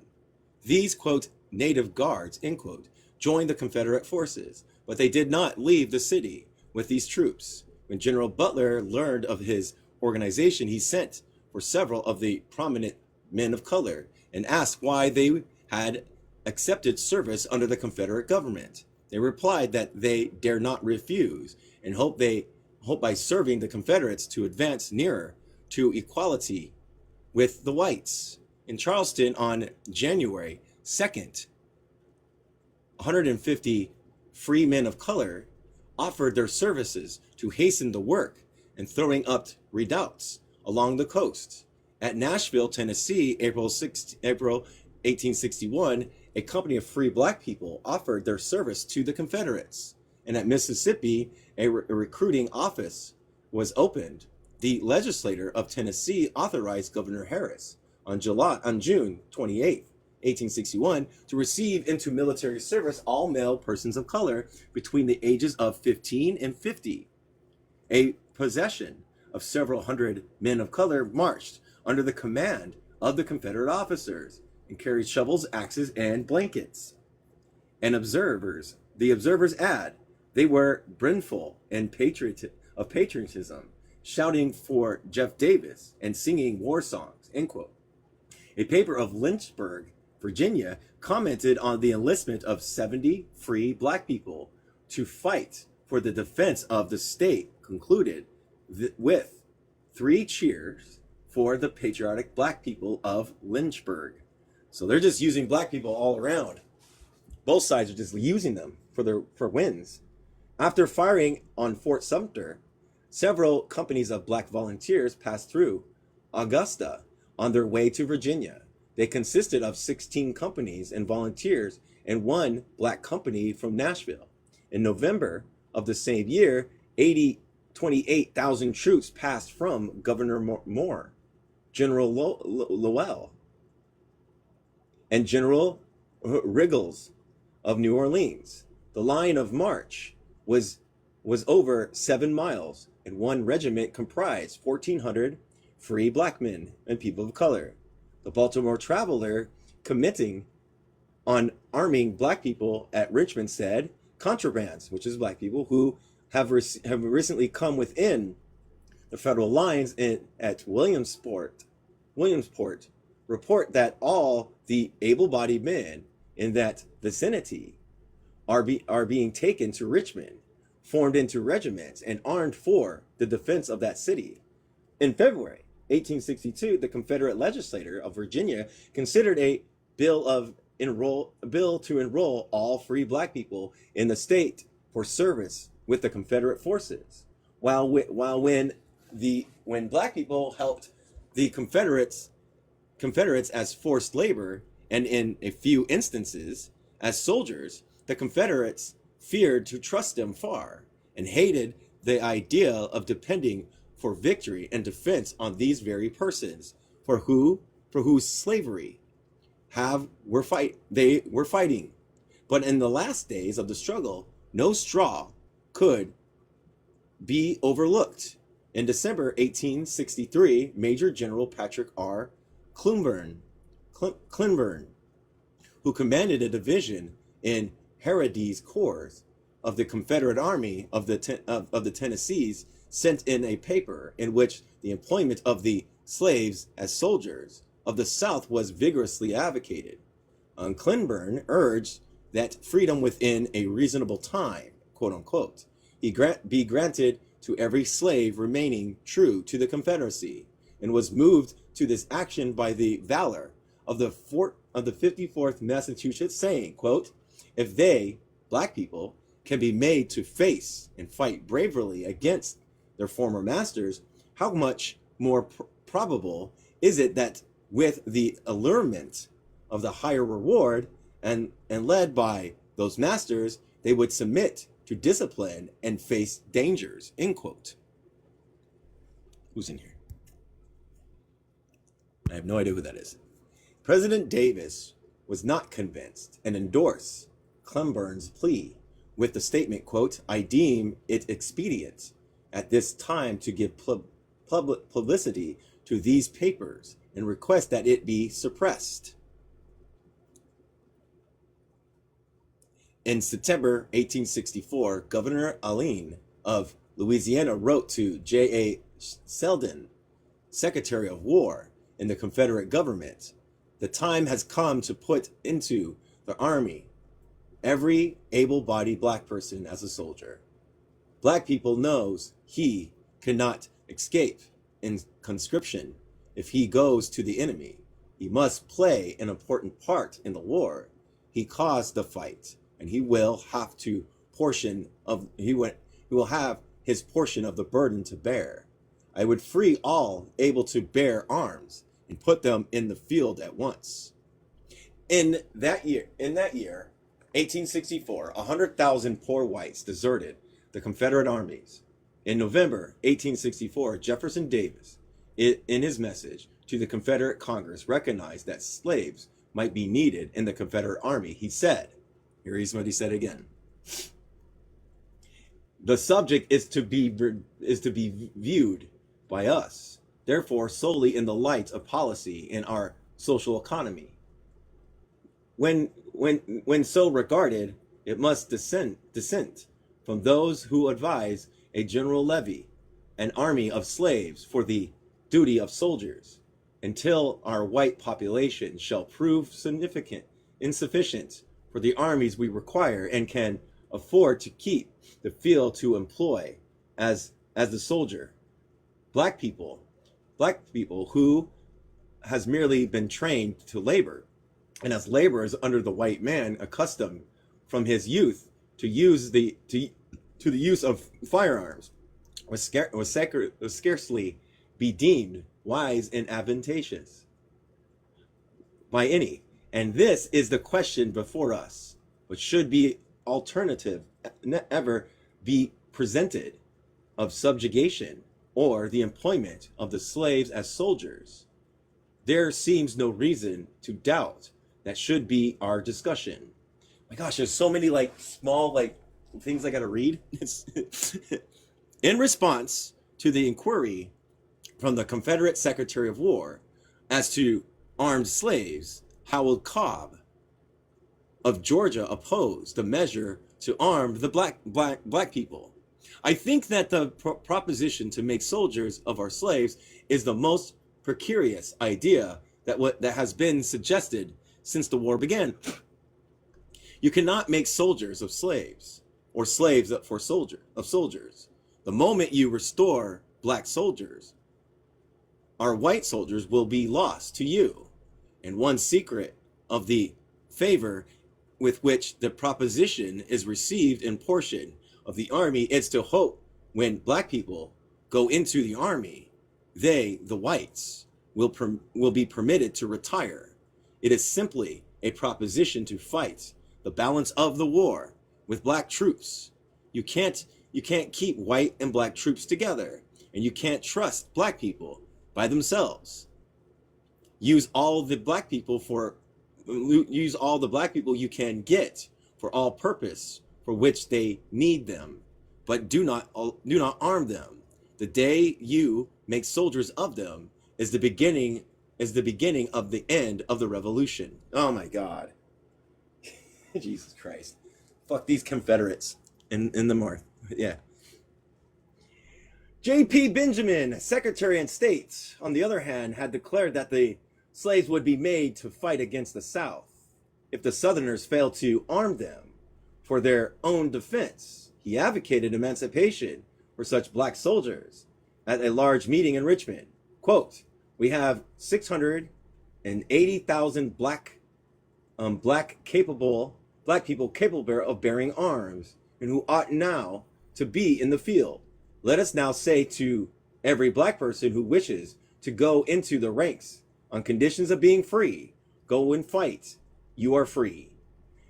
These, quote, native guards, end quote, joined the Confederate forces, but they did not leave the city with these troops. When General Butler learned of his organization, he sent for several of the prominent men of color and asked why they had accepted service under the Confederate government. They replied that they dare not refuse and hope by serving the Confederates to advance nearer to equality with the whites. In Charleston on January 2nd, 150 free men of color offered their services to hasten the work and throwing up redoubts along the coast. At Nashville, Tennessee, April 1861, a company of free black people offered their service to the Confederates. And at Mississippi, a recruiting office was opened. The legislature of Tennessee authorized Governor Harris on June 28, 1861, to receive into military service all male persons of color between the ages of 15 and 50. A procession of several hundred men of color marched under the command of the Confederate officers and carried shovels, axes, and blankets. And the observers add, they were brimful and of patriotism, shouting for Jeff Davis and singing war songs, end quote. A paper of Lynchburg, Virginia, commented on the enlistment of 70 free black people to fight for the defense of the state, concluded with 3 cheers for the patriotic black people of Lynchburg. So they're just using black people all around. Both sides are just using them for wins. After firing on Fort Sumter, several companies of black volunteers passed through Augusta on their way to Virginia. They consisted of 16 companies and volunteers and 1 black company from Nashville. In November of the same year, 28,000 troops passed from Governor Moore, General Lowell, and General Riggles of New Orleans. The line of march was over 7 miles, and 1 regiment comprised 1,400 free black men and people of color. The Baltimore Traveler, commenting on arming black people at Richmond, said, contrabands, which is black people who have recently come within the federal lines at Williamsport, report that all the able-bodied men in that vicinity are being taken to Richmond, formed into regiments, and armed for the defense of that city. In February 1862, the Confederate legislature of Virginia considered a bill to enroll all free black people in the state for service with the Confederate forces. When black people helped the Confederates as forced labor, and in a few instances as soldiers, the Confederates feared to trust them far and hated the idea of depending for victory and defense on these very persons for whose slavery they were fighting. But in the last days of the struggle, no straw could be overlooked. In December 1863, Major General Patrick R. Clinburn, who commanded a division in Hardee's Corps of the Confederate Army of the Tennessees, sent in a paper in which the employment of the slaves as soldiers of the South was vigorously advocated. Clinburn urged that freedom within a reasonable time, quote unquote, be granted to every slave remaining true to the Confederacy, and was moved to this action by the valor of the 54th Massachusetts, saying, quote, if they, black people, can be made to face and fight bravely against their former masters, how much more probable is it that with the allurement of the higher reward and led by those masters, they would submit to discipline and face dangers, end quote. Who's in here? I have no idea who that is. President Davis was not convinced and endorsed Clinburn's plea with the statement, quote, I deem it expedient at this time to give publicity to these papers and request that it be suppressed. In September 1864, Governor Allen of Louisiana wrote to J.A. Selden, Secretary of War in the Confederate government, the time has come to put into the Army every able-bodied black person as a soldier. Black people knows he cannot escape in conscription if he goes to the enemy. He must play an important part in the war. He caused the fight, and he will have his portion of the burden to bear. I would free all able to bear arms and put them in the field at once. In that year, 1864, 100,000 poor whites deserted the Confederate armies. In November 1864, Jefferson Davis, in his message to the Confederate Congress, recognized that slaves might be needed in the Confederate Army. He said, here's what he said again. The subject is to be viewed by us, therefore, solely in the light of policy in our social economy. When so regarded, it must dissent from those who advise a general levy, an army of slaves for the duty of soldiers, until our white population shall prove insufficient for the armies we require and can afford to keep the field to employ as the soldier. Black people who has merely been trained to labor, and as laborers under the white man, accustomed from his youth to the use of firearms, was scarcely be deemed wise and advantageous by any. And this is the question before us, which should be alternative ever be presented, of subjugation or the employment of the slaves as soldiers. There seems no reason to doubt that should be our discussion. My gosh, there's so many small things I gotta read. In response to the inquiry from the Confederate Secretary of War as to armed slaves, Howard Cobb of Georgia opposed the measure to arm the black people. I think that the proposition to make soldiers of our slaves is the most precarious idea that has been suggested since the war began. You cannot make soldiers of slaves, or slaves for soldiers. The moment you restore black soldiers, our white soldiers will be lost to you. And one secret of the favor with which the proposition is received in portion of the army is to hope when black people go into the army, they, the whites, will be permitted to retire. It is simply a proposition to fight the balance of the war with black troops. You can't keep white and black troops together, and you can't trust black people by themselves. Use all the black people you can get for all purpose for which they need them, but do not arm them. The day you make soldiers of them is the beginning of the end of the revolution. Oh my God. Jesus Christ. Fuck these Confederates in the North. Yeah. J.P. Benjamin, Secretary of State, on the other hand, had declared that the slaves would be made to fight against the South if the Southerners failed to arm them for their own defense. He advocated emancipation for such black soldiers at a large meeting in Richmond. Quote, "We have 680,000 black people capable of bearing arms and who ought now to be in the field. Let us now say to every black person who wishes to go into the ranks on conditions of being free, go and fight. You are free."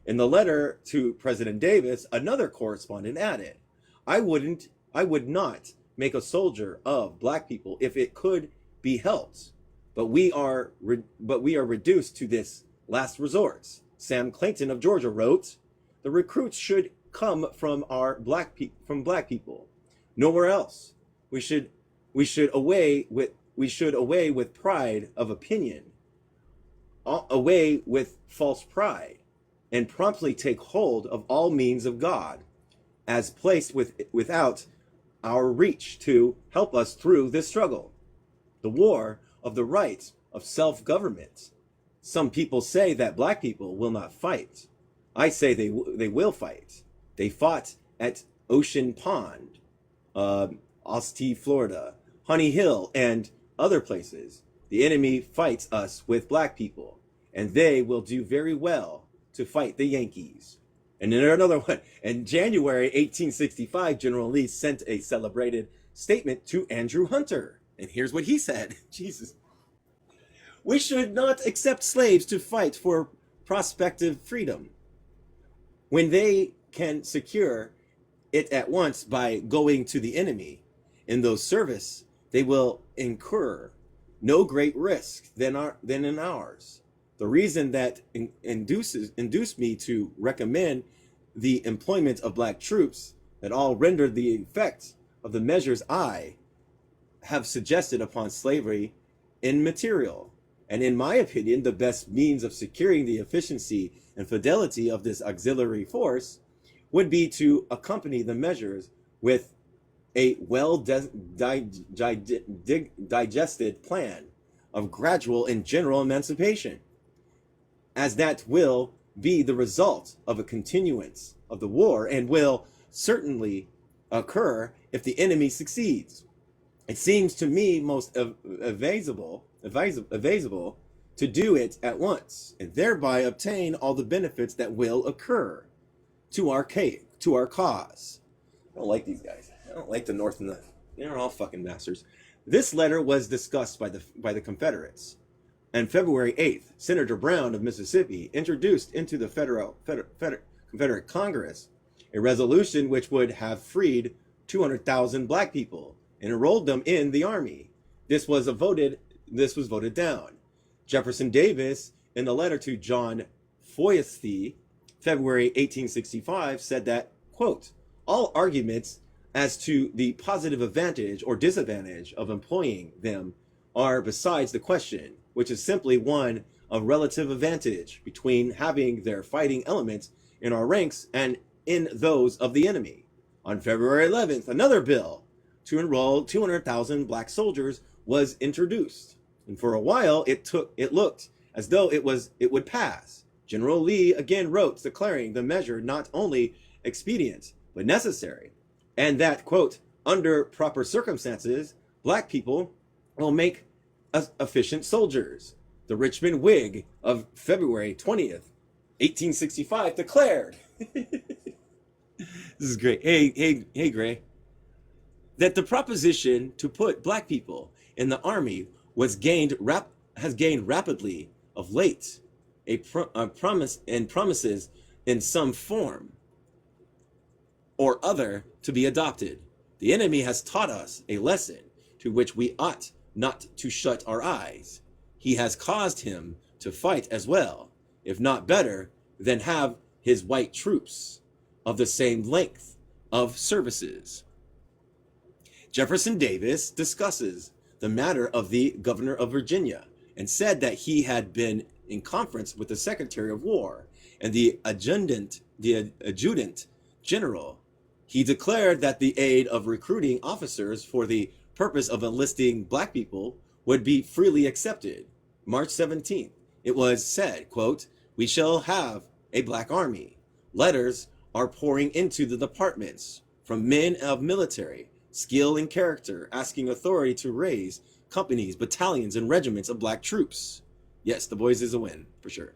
In the letter to President Davis, another correspondent added, I would not make a soldier of black people if it could be helped, but we are reduced to this last resort." Sam Clayton of Georgia wrote, "The recruits should come from black people, nowhere else. We should away with pride of opinion, away with false pride, and promptly take hold of all means of God as placed without our reach to help us through this struggle, the war of the right of self-government. Some people say that black people will not fight. I say they will fight. They fought at Ocean Pond, Asti, Florida, Honey Hill, and other places. The enemy fights us with black people, and they will do very well to fight the Yankees." And then another one. In January 1865, General Lee sent a celebrated statement to Andrew Hunter. And here's what he said. Jesus. "We should not accept slaves to fight for prospective freedom when they can secure it at once by going to the enemy. In those service, they will incur no great risk than in ours. The reason that induced me to recommend the employment of black troops that all rendered the effect of the measures I have suggested upon slavery immaterial, and in my opinion, the best means of securing the efficiency and fidelity of this auxiliary force would be to accompany the measures with a digested plan of gradual and general emancipation, as that will be the result of a continuance of the war and will certainly occur if the enemy succeeds. It seems to me most advisable to do it at once and thereby obtain all the benefits that will occur to our cause." I don't like these guys. I don't like the North and they're all fucking bastards. This letter was discussed by the Confederates. On February 8th, Senator Brown of Mississippi introduced into the Confederate Congress a resolution which would have freed 200,000 black people and enrolled them in the army. This was voted down. Jefferson Davis, in a letter to John Foisty, February 1865, said that, quote, "All arguments as to the positive advantage or disadvantage of employing them are besides the question, which is simply one of relative advantage between having their fighting elements in our ranks and in those of the enemy." On February 11th, another bill to enroll 200,000 black soldiers was introduced, and for a while it looked as though it would pass. General Lee again wrote declaring the measure not only expedient, but necessary, and that, quote, under proper circumstances, black people will make efficient soldiers. The Richmond Whig of February 20th, 1865 declared. This is great. Hey, Gray. That the proposition to put black people in the army has gained rapidly of late a promise and promises in some form or other to be adopted. The enemy has taught us a lesson to which we ought not to shut our eyes. He has caused him to fight as well, if not better, than have his white troops of the same length of services. Jefferson Davis discusses the matter of the governor of Virginia and said that he had been in conference with the Secretary of War and the adjutant general. He declared that the aid of recruiting officers for the purpose of enlisting black people would be freely accepted. March 17th, it was said, quote, we shall have a black army. Letters are pouring into the departments from men of military skill and character, asking authority to raise companies, battalions, and regiments of black troops. Yes, the boys is a win, for sure.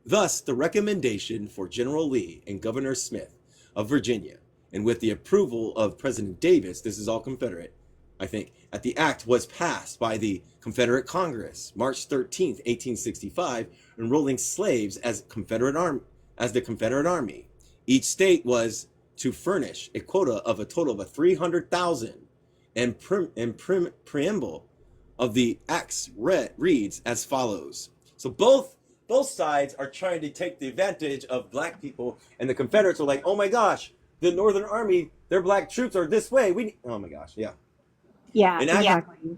Thus, the recommendation for General Lee and Governor Smith of Virginia, and with the approval of President Davis, this is all Confederate, I think, at the act was passed by the Confederate Congress, March 13th, 1865, enrolling slaves as the Confederate Army. Each state was to furnish a quota of a total of 300,000, and preamble of the acts reads as follows. So both sides are trying to take the advantage of black people, and the Confederates are like, oh my gosh, the Northern Army, their black troops are this way. Oh my gosh, yeah. Yeah, exactly.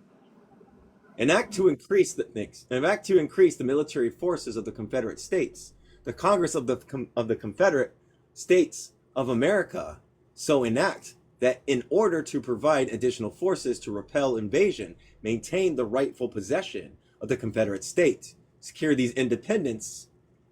An act to increase the military forces of the Confederate States. The Congress of the Confederate States of America so enact that in order to provide additional forces to repel invasion, maintain the rightful possession of the Confederate States, secure these independence,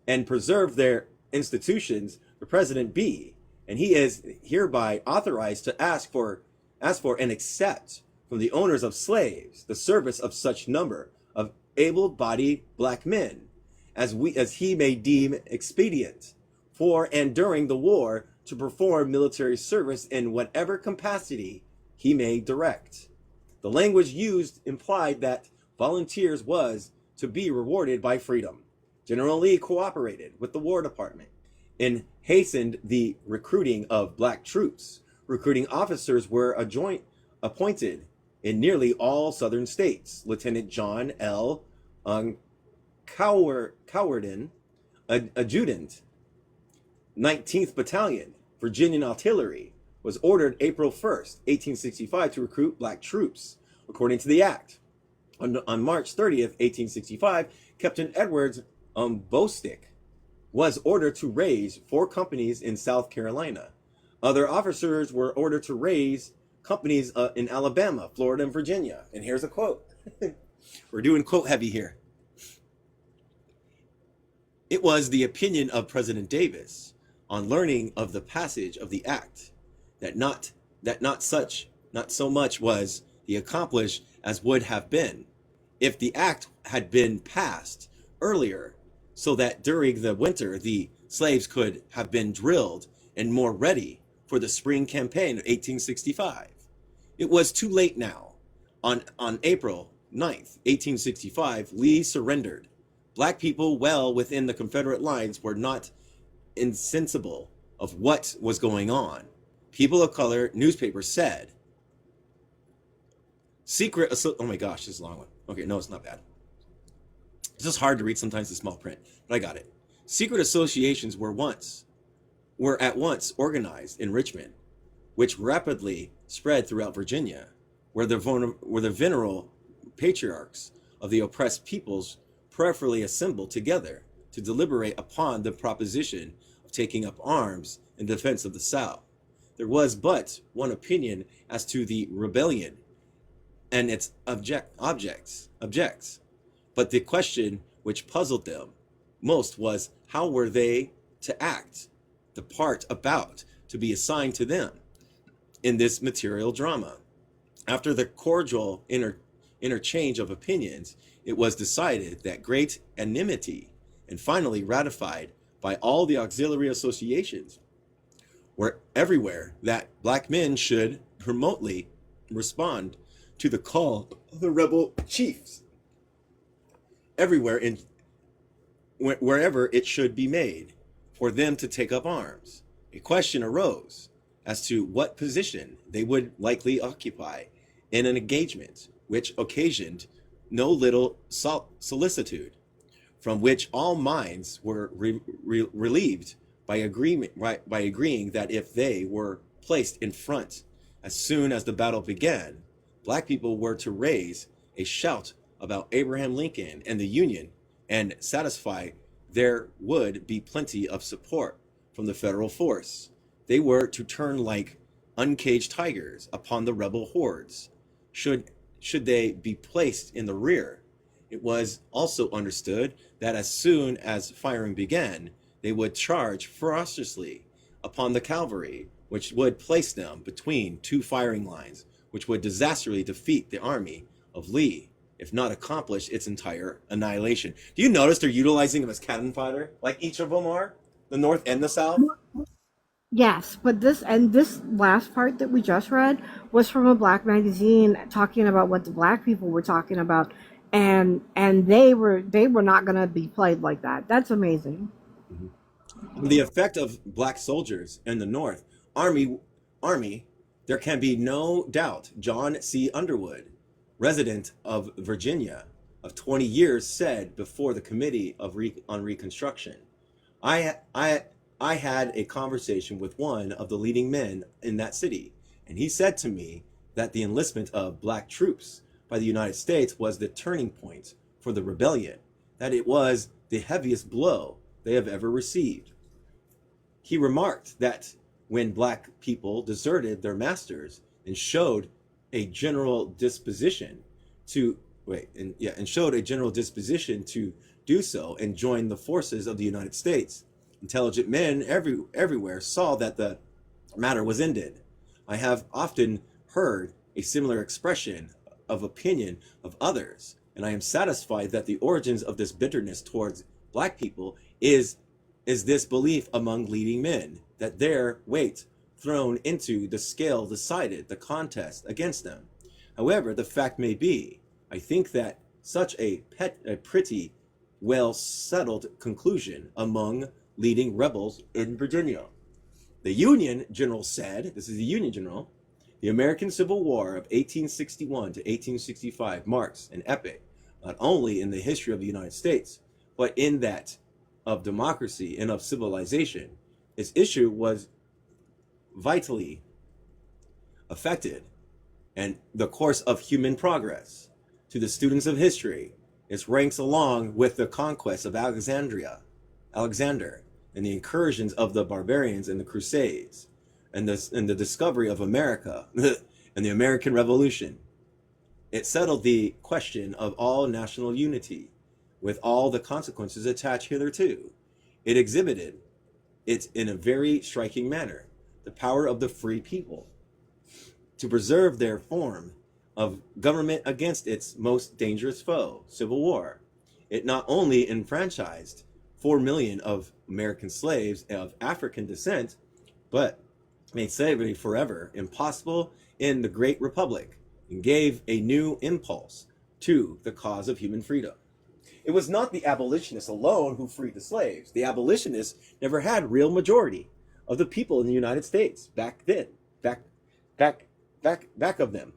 and preserve their institutions, the President be, and he is hereby authorized to ask for and accept from the owners of slaves the service of such number of able-bodied black men as he may deem expedient for and during the war to perform military service in whatever capacity he may direct. The language used implied that volunteers was to be rewarded by freedom. General Lee cooperated with the War Department and hastened the recruiting of black troops. Recruiting officers were appointed in nearly all southern states. Lieutenant John L. Cowardin, adjutant, 19th Battalion, Virginian Artillery, was ordered April 1st, 1865 to recruit black troops, according to the act. On March 30th, 1865, Captain Edwards Bostick was ordered to raise 4 companies in South Carolina. Other officers were ordered to raise companies in Alabama, Florida, and Virginia. And here's a quote. We're doing quote heavy here. It was the opinion of President Davis on learning of the passage of the act that not so much was the accomplished as would have been if the act had been passed earlier, so that during the winter the slaves could have been drilled and more ready for the spring campaign of 1865. It was too late now. On April 9th, 1865, Lee surrendered. Black people well within the Confederate lines were not insensible of what was going on. People of color newspapers said, oh my gosh, this is a long one. Okay, no, it's not bad. It's just hard to read sometimes in small print, but I got it. Secret associations were at once organized in Richmond, which rapidly spread throughout Virginia, where the venerable patriarchs of the oppressed peoples prayerfully assembled together to deliberate upon the proposition of taking up arms in defense of the South. There was but one opinion as to the rebellion and its objects, but the question which puzzled them most was how were they to act, the part about to be assigned to them in this material drama. After the cordial interchange of opinions, it was decided that great enmity, and finally ratified by all the auxiliary associations, were everywhere that black men should remotely respond to the call of the rebel chiefs, everywhere in wherever it should be made, for them to take up arms. A question arose as to what position they would likely occupy in an engagement which occasioned no little solicitude, from which all minds were relieved by agreeing that if they were placed in front as soon as the battle began, black people were to raise a shout about Abraham Lincoln and the Union, and satisfy there would be plenty of support from the federal force. They were to turn like uncaged tigers upon the rebel hordes, should they be placed in the rear. It was also understood that as soon as firing began, they would charge ferociously upon the cavalry, which would place them between two firing lines, which would disastrously defeat the army of Lee, if not accomplish its entire annihilation. Do you notice they're utilizing them as cannon fodder, like each of them are, the North and the South? Yes, but this last part that we just read was from a black magazine talking about what the black people were talking about, and they were not going to be played like that. That's amazing. The effect of black soldiers in the North Army, there can be no doubt. John C. Underwood, resident of Virginia, of 20 years, said before the Committee on Reconstruction, I had a conversation with one of the leading men in that city, and he said to me that the enlistment of black troops by the United States was the turning point for the rebellion, that it was the heaviest blow they have ever received. He remarked that when black people deserted their masters and showed a general disposition to do so and join the forces of the United States, intelligent men everywhere saw that the matter was ended. I have often heard a similar expression of opinion of others, and I am satisfied that the origins of this bitterness towards black people is this belief among leading men that their weight thrown into the scale decided the contest against them. However the fact may be, I think that such a pretty well settled conclusion among leading rebels in Virginia. The Union general said, this is the Union general, the American Civil War of 1861 to 1865 marks an epoch, not only in the history of the United States, but in that of democracy and of civilization. Its issue was vitally affected and the course of human progress. To the students of history, it ranks along with the conquest of Alexander, and the incursions of the barbarians and the Crusades, and the discovery of America and the American Revolution. It settled the question of all national unity, with all the consequences attached hitherto. It exhibited it in a very striking manner, the power of the free people to preserve their form of government against its most dangerous foe, civil war. It not only enfranchised 4 million of American slaves of African descent, but made slavery forever impossible in the Great Republic and gave a new impulse to the cause of human freedom. It was not the abolitionists alone who freed the slaves. The abolitionists never had real majority of the people in the United States back then, back of them.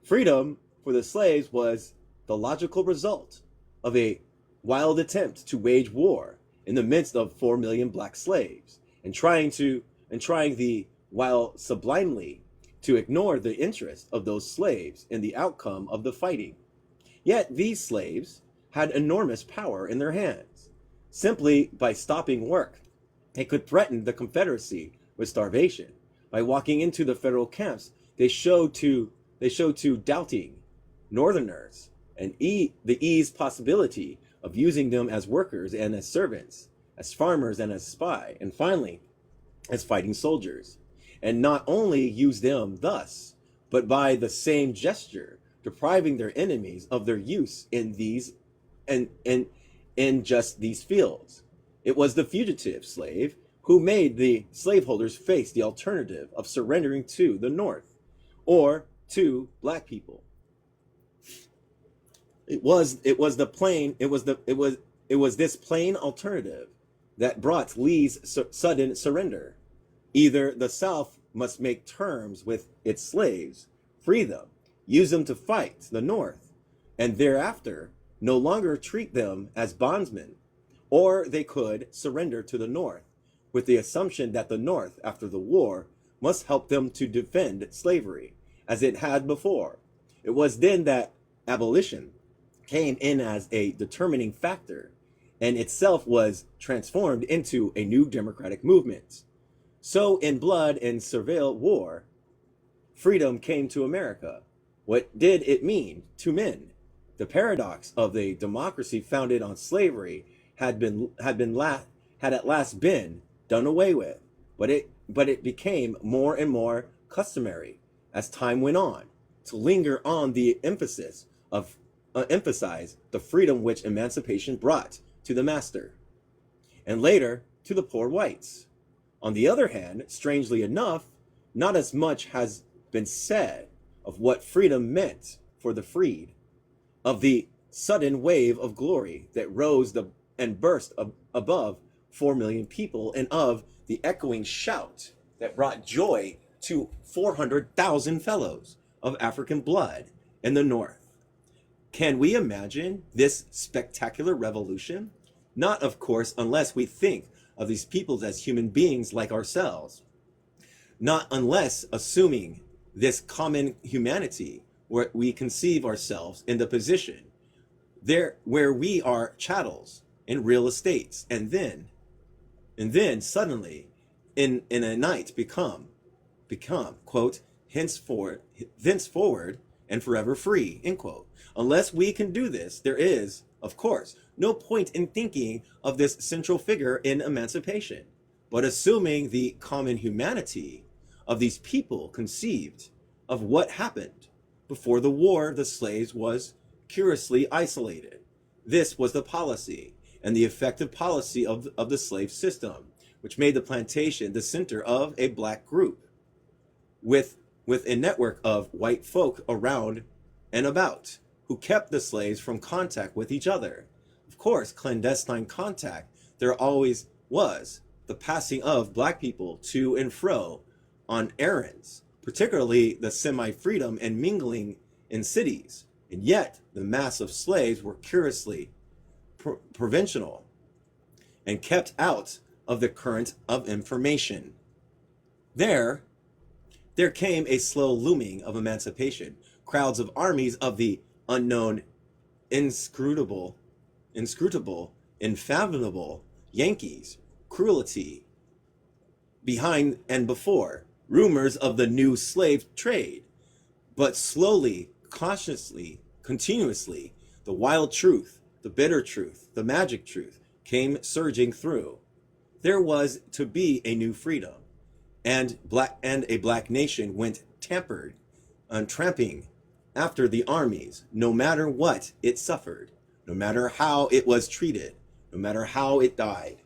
Freedom for the slaves was the logical result of a wild attempt to wage war in the midst of 4 million black slaves, and trying while sublimely to ignore the interest of those slaves in the outcome of the fighting. Yet these slaves had enormous power in their hands. Simply by stopping work, they could threaten the Confederacy with starvation. By walking into the federal camps, they showed to doubting Northerners the ease possibility of using them as workers and as servants, as farmers and as spy, and finally, as fighting soldiers. And not only use them thus, but by the same gesture, depriving their enemies of their use in these and in just these fields. It was the fugitive slave who made the slaveholders face the alternative of surrendering to the North or to black people. It was this plain alternative that brought Lee's sudden surrender. Either the South must make terms with its slaves, free them, use them to fight the North, and thereafter no longer treat them as bondsmen, or they could surrender to the North with the assumption that the North, after the war, must help them to defend slavery, as it had before. It was then that abolition came in as a determining factor, and itself was transformed into a new democratic movement. So in blood and servile war, freedom came to America. What did it mean to men? The paradox of a democracy founded on slavery had at last been done away with, but it became more and more customary as time went on to linger on the emphasize the freedom which emancipation brought to the master, and later to the poor whites. On the other hand, strangely enough, not as much has been said of what freedom meant for the freed, of the sudden wave of glory that rose and burst above 4 million people, and of the echoing shout that brought joy to 400,000 fellows of African blood in the North. Can we imagine this spectacular revolution? Not, of course, unless we think of these peoples as human beings like ourselves. Not unless assuming this common humanity, where we conceive ourselves in the position there where we are chattels in real estates, and then suddenly in a night become quote thenceforward and forever free, end quote. Unless we can do this, there is, of course, no point in thinking of this central figure in emancipation. But assuming the common humanity of these people conceived of what happened before the war, the slaves was curiously isolated. This was the policy and the effective policy of the slave system, which made the plantation the center of a black group with a network of white folk around and about, who kept the slaves from contact with each other. Of course, clandestine contact there always was, the passing of black people to and fro on errands, particularly the semi-freedom and mingling in cities. And yet, the mass of slaves were curiously provincial and kept out of the current of information. There came a slow looming of emancipation. Crowds of armies of the unknown, inscrutable, unfathomable Yankees, cruelty, behind and before, rumors of the new slave trade, but slowly, cautiously, continuously, the wild truth, the bitter truth, the magic truth came surging through. There was to be a new freedom, and a black nation went tramping after the armies, no matter what it suffered, no matter how it was treated, no matter how it died.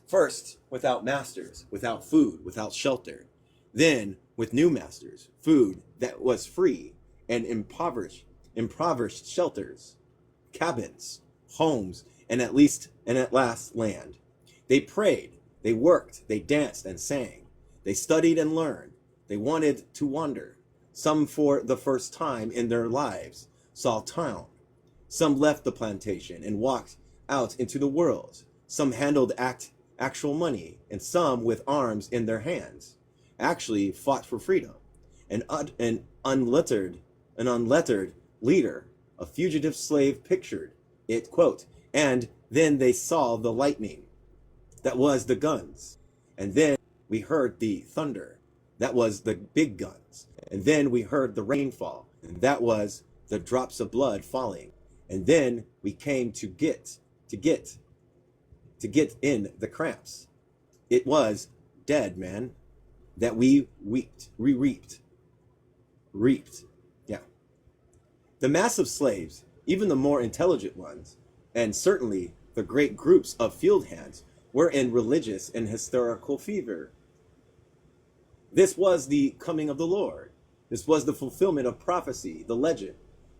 First, without masters, without food, without shelter. Then, with new masters, food that was free, and impoverished shelters, cabins, homes, and at last land. They prayed, they worked, they danced and sang. They studied and learned. They wanted to wander. Some, for the first time in their lives, saw town. Some left the plantation and walked out into the world. Some handled actual money, and some, with arms in their hands, actually fought for freedom. An unlettered leader, a fugitive slave, pictured it, quote, and then they saw the lightning, that was the guns, and then we heard the thunder, that was the big guns, and then we heard the rainfall, and that was the drops of blood falling, and then we came to get to get in the cramps. It was dead, man, that we reaped. Yeah. The massive slaves, even the more intelligent ones, and certainly the great groups of field hands, were in religious and hysterical fever. This was the coming of the Lord. This was the fulfillment of prophecy, the legend.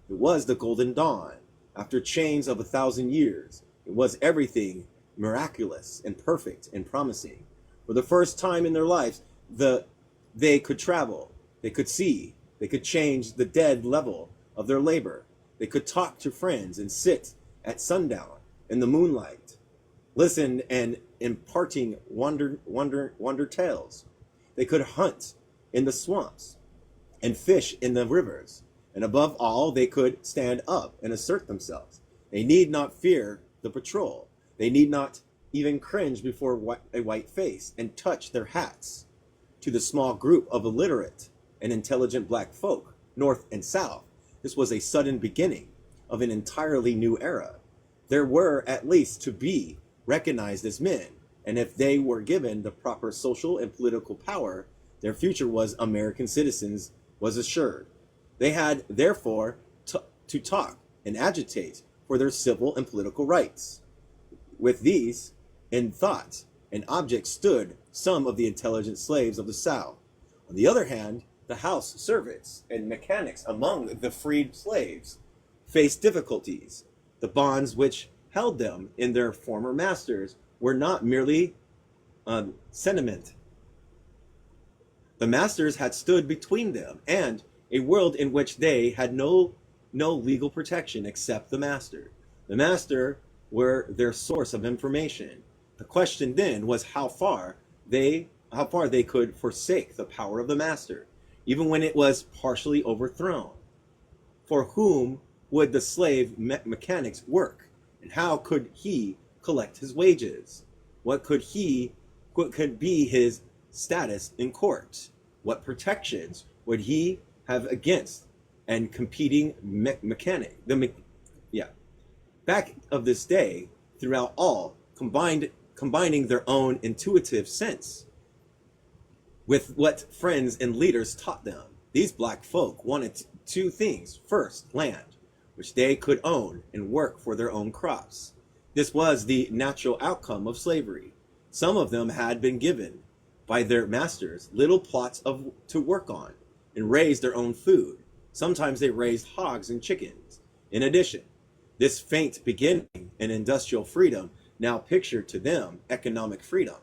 It was the golden dawn. After chains of 1,000 years, it was everything miraculous and perfect and promising. For the first time in their lives, they could travel, they could see, they could change the dead level of their labor. They could talk to friends and sit at sundown in the moonlight, listen and imparting wonder tales. They could hunt in the swamps and fish in the rivers. And above all, they could stand up and assert themselves. They need not fear the patrol. They need not even cringe before a white face and touch their hats. To the small group of illiterate and intelligent black folk, north and south, this was a sudden beginning of an entirely new era. There were at least to be recognized as men, and if they were given the proper social and political power, their future was American citizens was assured. They had, therefore, to talk and agitate for their civil and political rights. With these in thought and object stood some of the intelligent slaves of the South. On the other hand, the house servants and mechanics among the freed slaves faced difficulties. The bonds which held them in their former masters were not merely sentiment. The masters had stood between them and a world in which they had no legal protection except the master. The master were their source of information. The question then was how far they could forsake the power of the master, even when it was partially overthrown. For whom would the slave mechanics work, and how could he collect his wages? What could be his status in court? What protections would he have against and competing mechanic? Back of this day, throughout all, combining their own intuitive sense with what friends and leaders taught them. These black folk wanted two things. First, land, which they could own and work for their own crops. This was the natural outcome of slavery. Some of them had been given by their masters little plots to work on and raise their own food. Sometimes they raised hogs and chickens. In addition, this faint beginning in industrial freedom now pictured to them economic freedom.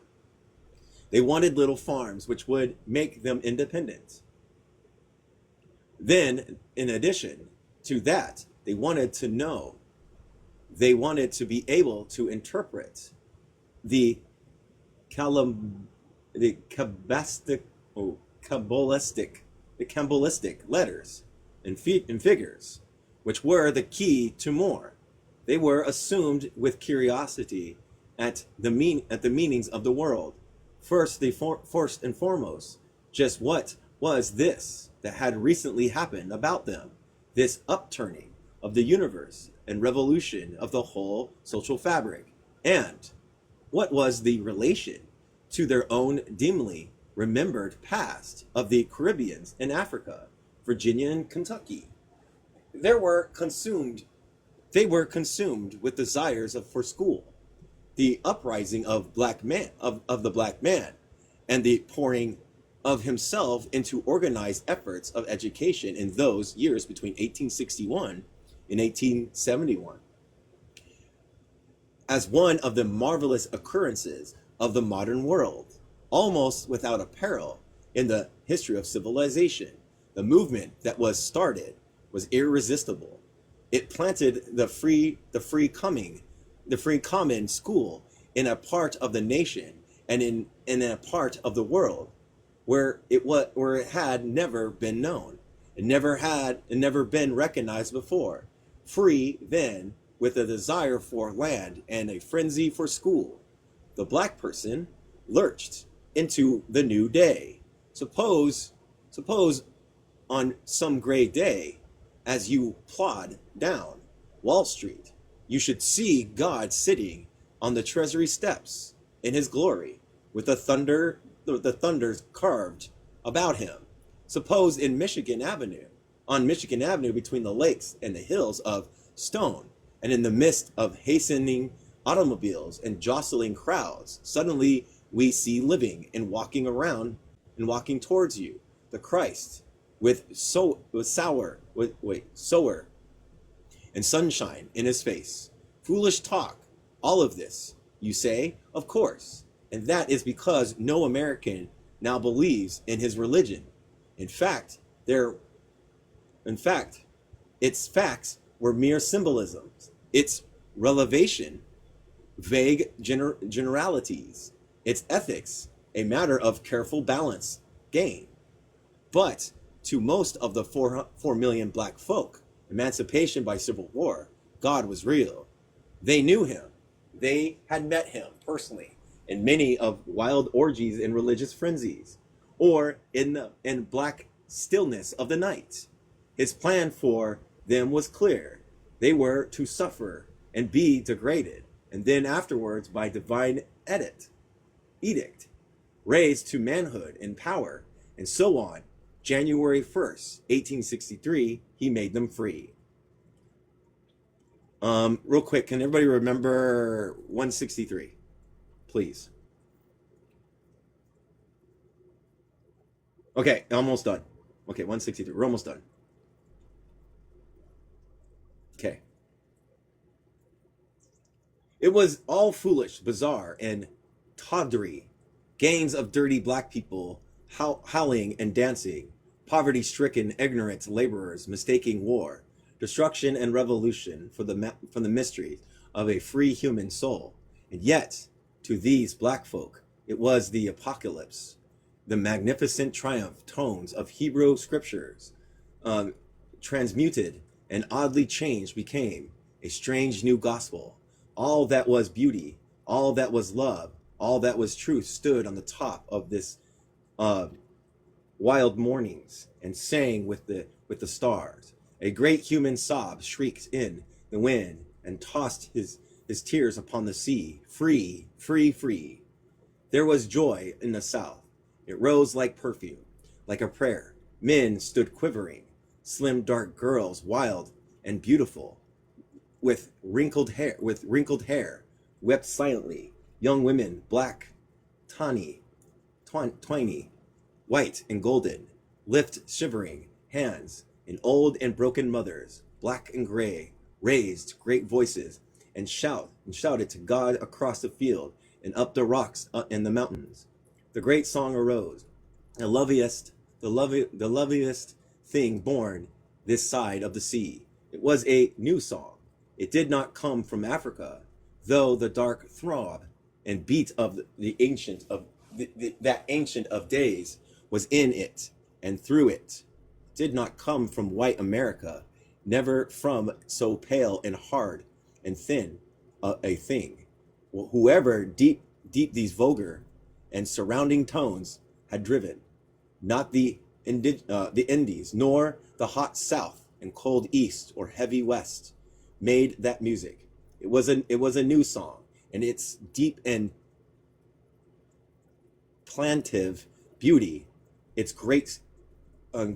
They wanted little farms which would make them independent. Then, in addition to that, they wanted to be able to interpret the Kabbalistic letters and figures, which were the key to more. They were assumed with curiosity at the meanings of the world. First and foremost, just what was this that had recently happened about them? This upturning of the universe and revolution of the whole social fabric. And what was the relation to their own dimly remembered past of the Caribbeans and Africa, Virginia and Kentucky? They were consumed with desires for school, the uprising of the black man, and the pouring of himself into organized efforts of education in those years between 1861 and 1871. As one of the marvelous occurrences of the modern world, almost without a parallel in the history of civilization, the movement that was started was irresistible. It planted the free common school in a part of the nation and in a part of the world where it had never been known. It never been recognized before. Free then, with a desire for land and a frenzy for school, the black person lurched into the new day. Suppose on some gray day, as you plod down Wall Street, You should see God sitting on the treasury steps in his glory, with the thunders carved about him. Suppose on Michigan Avenue between the lakes and the hills of stone, and in the midst of hastening automobiles and jostling crowds, suddenly we see living and walking around and walking towards you, the Christ, sower and sunshine in his face. Foolish talk, all of this, you say? Of course. And that is because no American now believes in his religion. In fact, its facts were mere symbolisms. Its relevation, vague generalities. Its ethics, a matter of careful balance, gain. But to most of the 4 million black folk, emancipation by civil war, God was real. They knew him. They had met him personally in many of wild orgies and religious frenzies, or in black stillness of the night. His plan for them was clear. They were to suffer and be degraded, and then afterwards by divine edict, raised to manhood and power, and so on. January 1st, 1863, he made them free. Real quick, can everybody remember 163? Please. Okay, almost done. Okay, 163. We're almost done. Okay. It was all foolish, bizarre, and tawdry. Gangs of dirty black people howling and dancing. Poverty-stricken, ignorant laborers mistaking war, destruction, and revolution for the mysteries of a free human soul. And yet, to these black folk, it was the apocalypse, the magnificent triumph tones of Hebrew scriptures, transmuted and oddly changed, became a strange new gospel. All that was beauty, all that was love, all that was truth stood on the top of this wild mornings and sang with the stars. A great human sob shrieked in the wind and tossed his tears upon the sea. Free, free, free. There was joy in the South. It rose like perfume, like a prayer. Men stood quivering, slim dark girls, wild and beautiful, with wrinkled hair, wept silently. Young women, black, tawny, white and golden, lift shivering hands, and old and broken mothers, black and gray, raised great voices and shouted to God across the field and up the rocks and the mountains. The great song arose, the loveliest thing born this side of the sea. It was a new song. It did not come from Africa, though the dark throb and beat of that ancient of days was in it and through it. Did not come from white America, never from so pale and hard and thin a thing. Whoever deep these vulgar and surrounding tones had driven, not the Indies, nor the hot South and cold East or heavy West, made that music. It was a new song, and its deep and plaintive beauty, its great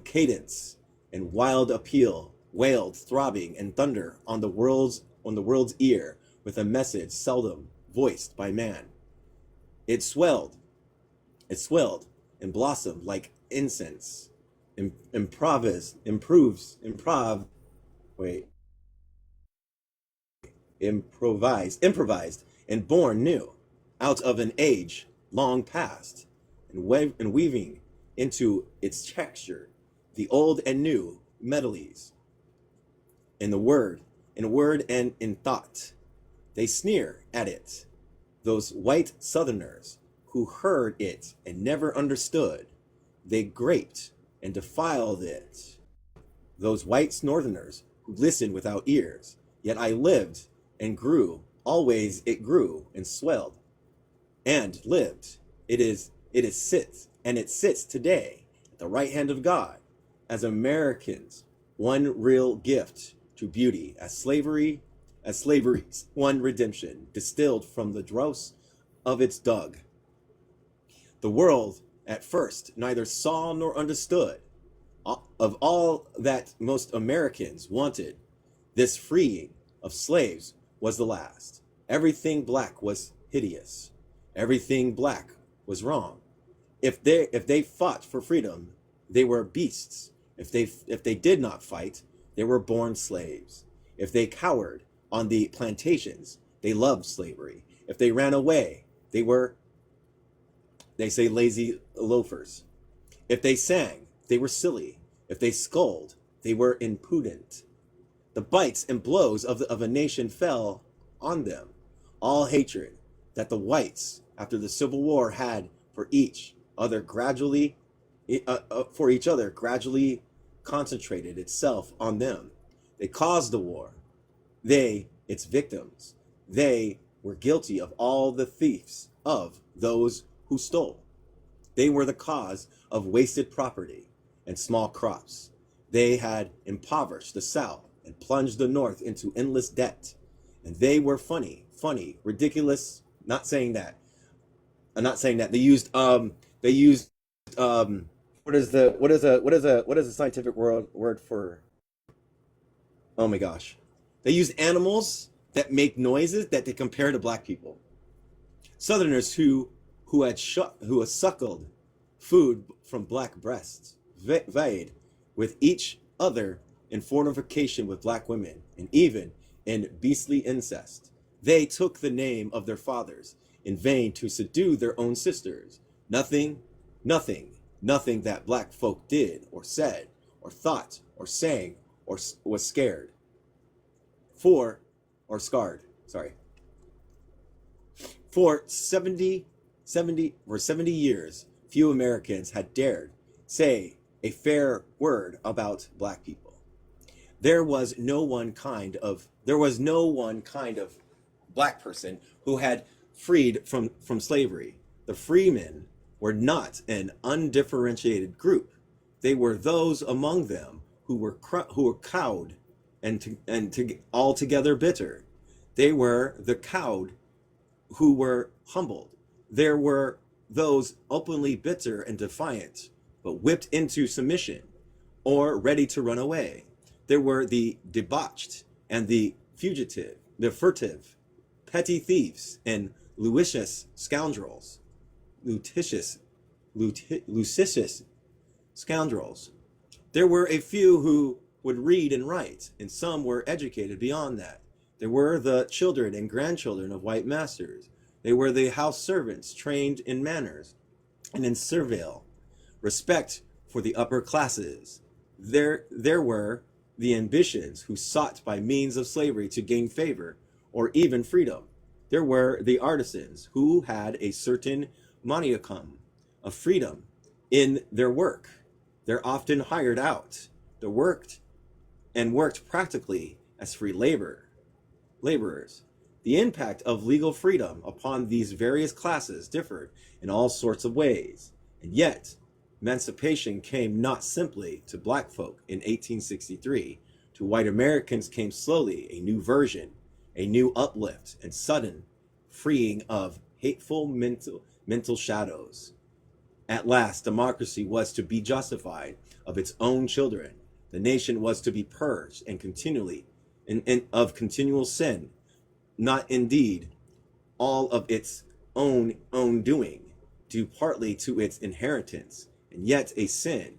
cadence and wild appeal, wailed, throbbing, and thunder on the world's ear with a message seldom voiced by man. It swelled and blossomed like incense, improvised and born new out of an age long past, and weaving into its texture the old and new medleys in word and in thought. They sneer at it, those white Southerners who heard it and never understood. They graped and defiled it, those white Northerners who listened without ears. Yet I lived and grew, always it grew and swelled and lived. It sits today at the right hand of God as Americans, one real gift to beauty, as slavery as slavery's one redemption, distilled from the dross of its dug. The world at first neither saw nor understood. Of all that most Americans wanted, this freeing of slaves was the last. Everything black was hideous. Everything black was wrong. If they fought for freedom, they were beasts. If they did not fight, they were born slaves. If they cowered on the plantations, they loved slavery. If they ran away, they were, they say, lazy loafers. If they sang, they were silly. If they scolded, they were impudent. The bites and blows of a nation fell on them. All hatred that the whites, after the Civil War, had for each other gradually concentrated itself on them. They caused the war. They, its victims, they were guilty of all the thefts of those who stole. They were the cause of wasted property and small crops. They had impoverished the South and plunged the North into endless debt. And they were funny, ridiculous. Not saying that. I'm not saying that. They used what is a scientific word for, oh my gosh. They used animals that make noises that they compare to black people. Southerners who had suckled food from black breasts vied with each other in fornication with black women, and even in beastly incest. They took the name of their fathers in vain to subdue their own sisters. Nothing that black folk did or said or thought or sang or was scared for or scarred. Sorry. For 70 years, few Americans had dared say a fair word about black people. There was no one kind of black person who had freed from slavery. The freemen were not an undifferentiated group. They were those among them who were cowed and altogether bitter. They were the cowed who were humbled. There were those openly bitter and defiant, but whipped into submission or ready to run away. There were the debauched and the fugitive, the furtive, petty thieves and luscious scoundrels. Luscious scoundrels. There were a few who would read and write, and some were educated beyond that. There were the children and grandchildren of white masters. They were the house servants trained in manners and in servile respect for the upper classes. There were the ambitions who sought by means of slavery to gain favor or even freedom. There were the artisans who had a certain modicum of freedom in their work. They're often hired out. They worked practically as free laborers. The impact of legal freedom upon these various classes differed in all sorts of ways, and yet emancipation came not simply to black folk in 1863. To white Americans came slowly a new version, a new uplift, and sudden freeing of hateful mental shadows. At last, democracy was to be justified of its own children. The nation was to be purged and of continual sin, not indeed all of its own doing, due partly to its inheritance, and yet a sin,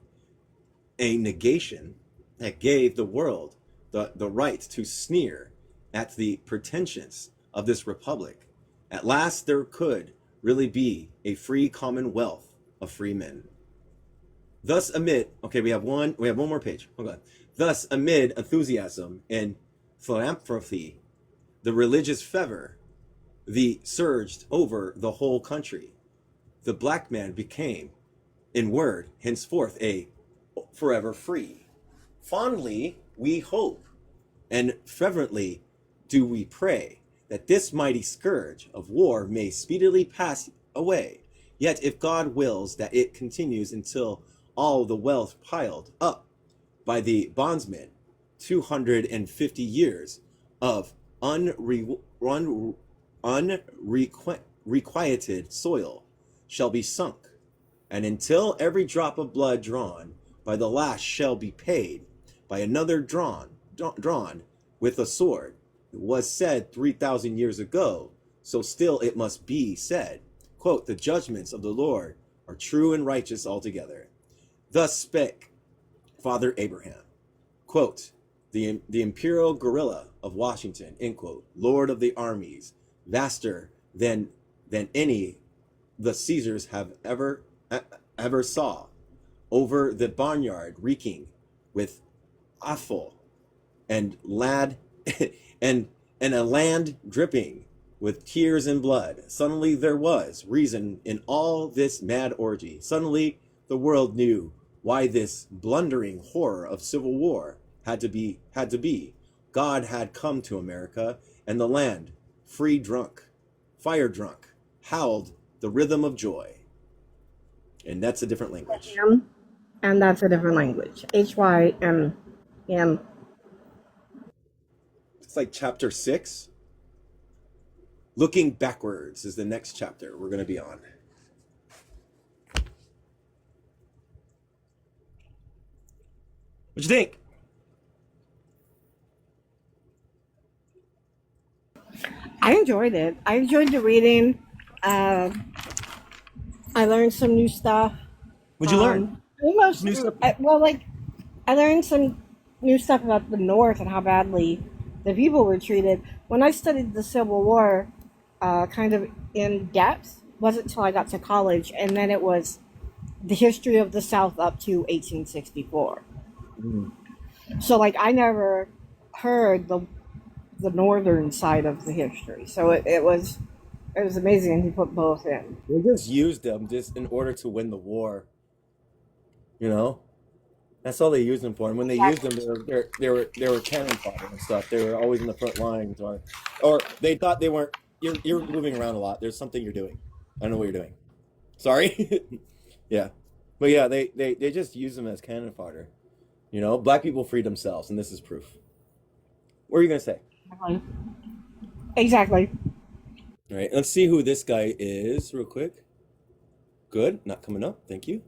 a negation that gave the world the right to sneer at the pretensions of this republic. At last there could really be a free commonwealth of free men. Thus amid, okay, we have one more page. Hold on. Thus amid enthusiasm and philanthropy, the religious fervor, surged over the whole country. The black man became, in word, henceforth a forever free. Fondly we hope, and fervently do we pray, that this mighty scourge of war may speedily pass away. Yet if God wills that it continues until all the wealth piled up by the bondsmen, 250 years of unrequited soil shall be sunk, and until every drop of blood drawn by the last shall be paid by another drawn with a sword. It was said 3,000 years ago, so still it must be said. Quote, the judgments of the Lord are true and righteous altogether. Thus spake Father Abraham. Quote, the imperial guerrilla of Washington, end quote, Lord of the armies, vaster than any the Caesars have ever saw, over the barnyard reeking with offal and lad and a land dripping with tears and blood. Suddenly there was reason in all this mad orgy. Suddenly the world knew why this blundering horror of civil war had to be. God had come to America, and the land, free drunk, fire drunk, howled the rhythm of joy. And that's a different language. And that's a different language. HYM. It's like chapter 6. Looking backwards is the next chapter we're going to be on. What you think? I enjoyed it. I enjoyed the reading. I learned some new stuff. What'd you learn? New stuff. I learned some new stuff about the North and how badly the people were treated. When I studied the Civil War, kind of in depth, wasn't until I got to college, and then it was the history of the South up to 1864. So, like, I never heard the northern side of the history. So it was amazing he put both in. They just used them just in order to win the war. You know, that's all they used them for. And when they used them, they were cannon fodder and stuff. They were always in the front lines, or they thought they weren't. You're moving around a lot. There's something you're doing. I don't know what you're doing. Sorry. Yeah, but yeah, they just use them as cannon fodder. You know, black people freed themselves, and this is proof. What are you gonna say? Exactly. All right, let's see who this guy is real quick. Good, not coming up. Thank you.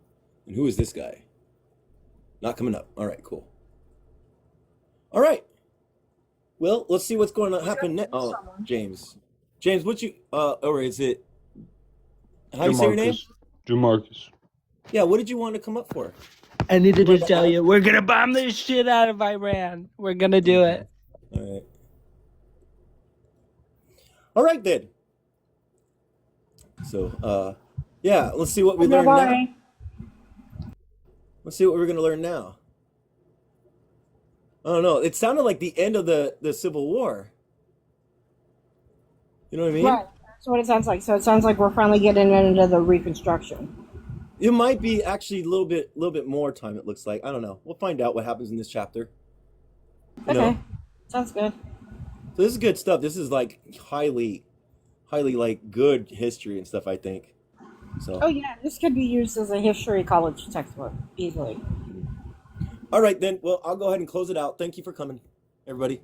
And who is this guy? Not coming up. All right, cool. All right. Well, let's see what's going to happen next. Oh, James. James, what you, or is it, how do you say your name? Jamarcus. Yeah, what did you want to come up for? I needed to tell you, we're gonna bomb the shit out of Iran. We're gonna do it. All right. All right, then. So, yeah, let's see what we learn now. Let's see what we're going to learn now. I don't know. It sounded like the end of the Civil War. You know what I mean? Right. That's what it sounds like. So it sounds like we're finally getting into the Reconstruction. It might be actually a little bit more time, it looks like. I don't know. We'll find out what happens in this chapter. Okay. Sounds good. So this is good stuff. This is like highly like good history and stuff, I think. So. Oh yeah, this could be used as a history college textbook easily. All right then. Well, I'll go ahead and close it out. Thank you for coming, everybody.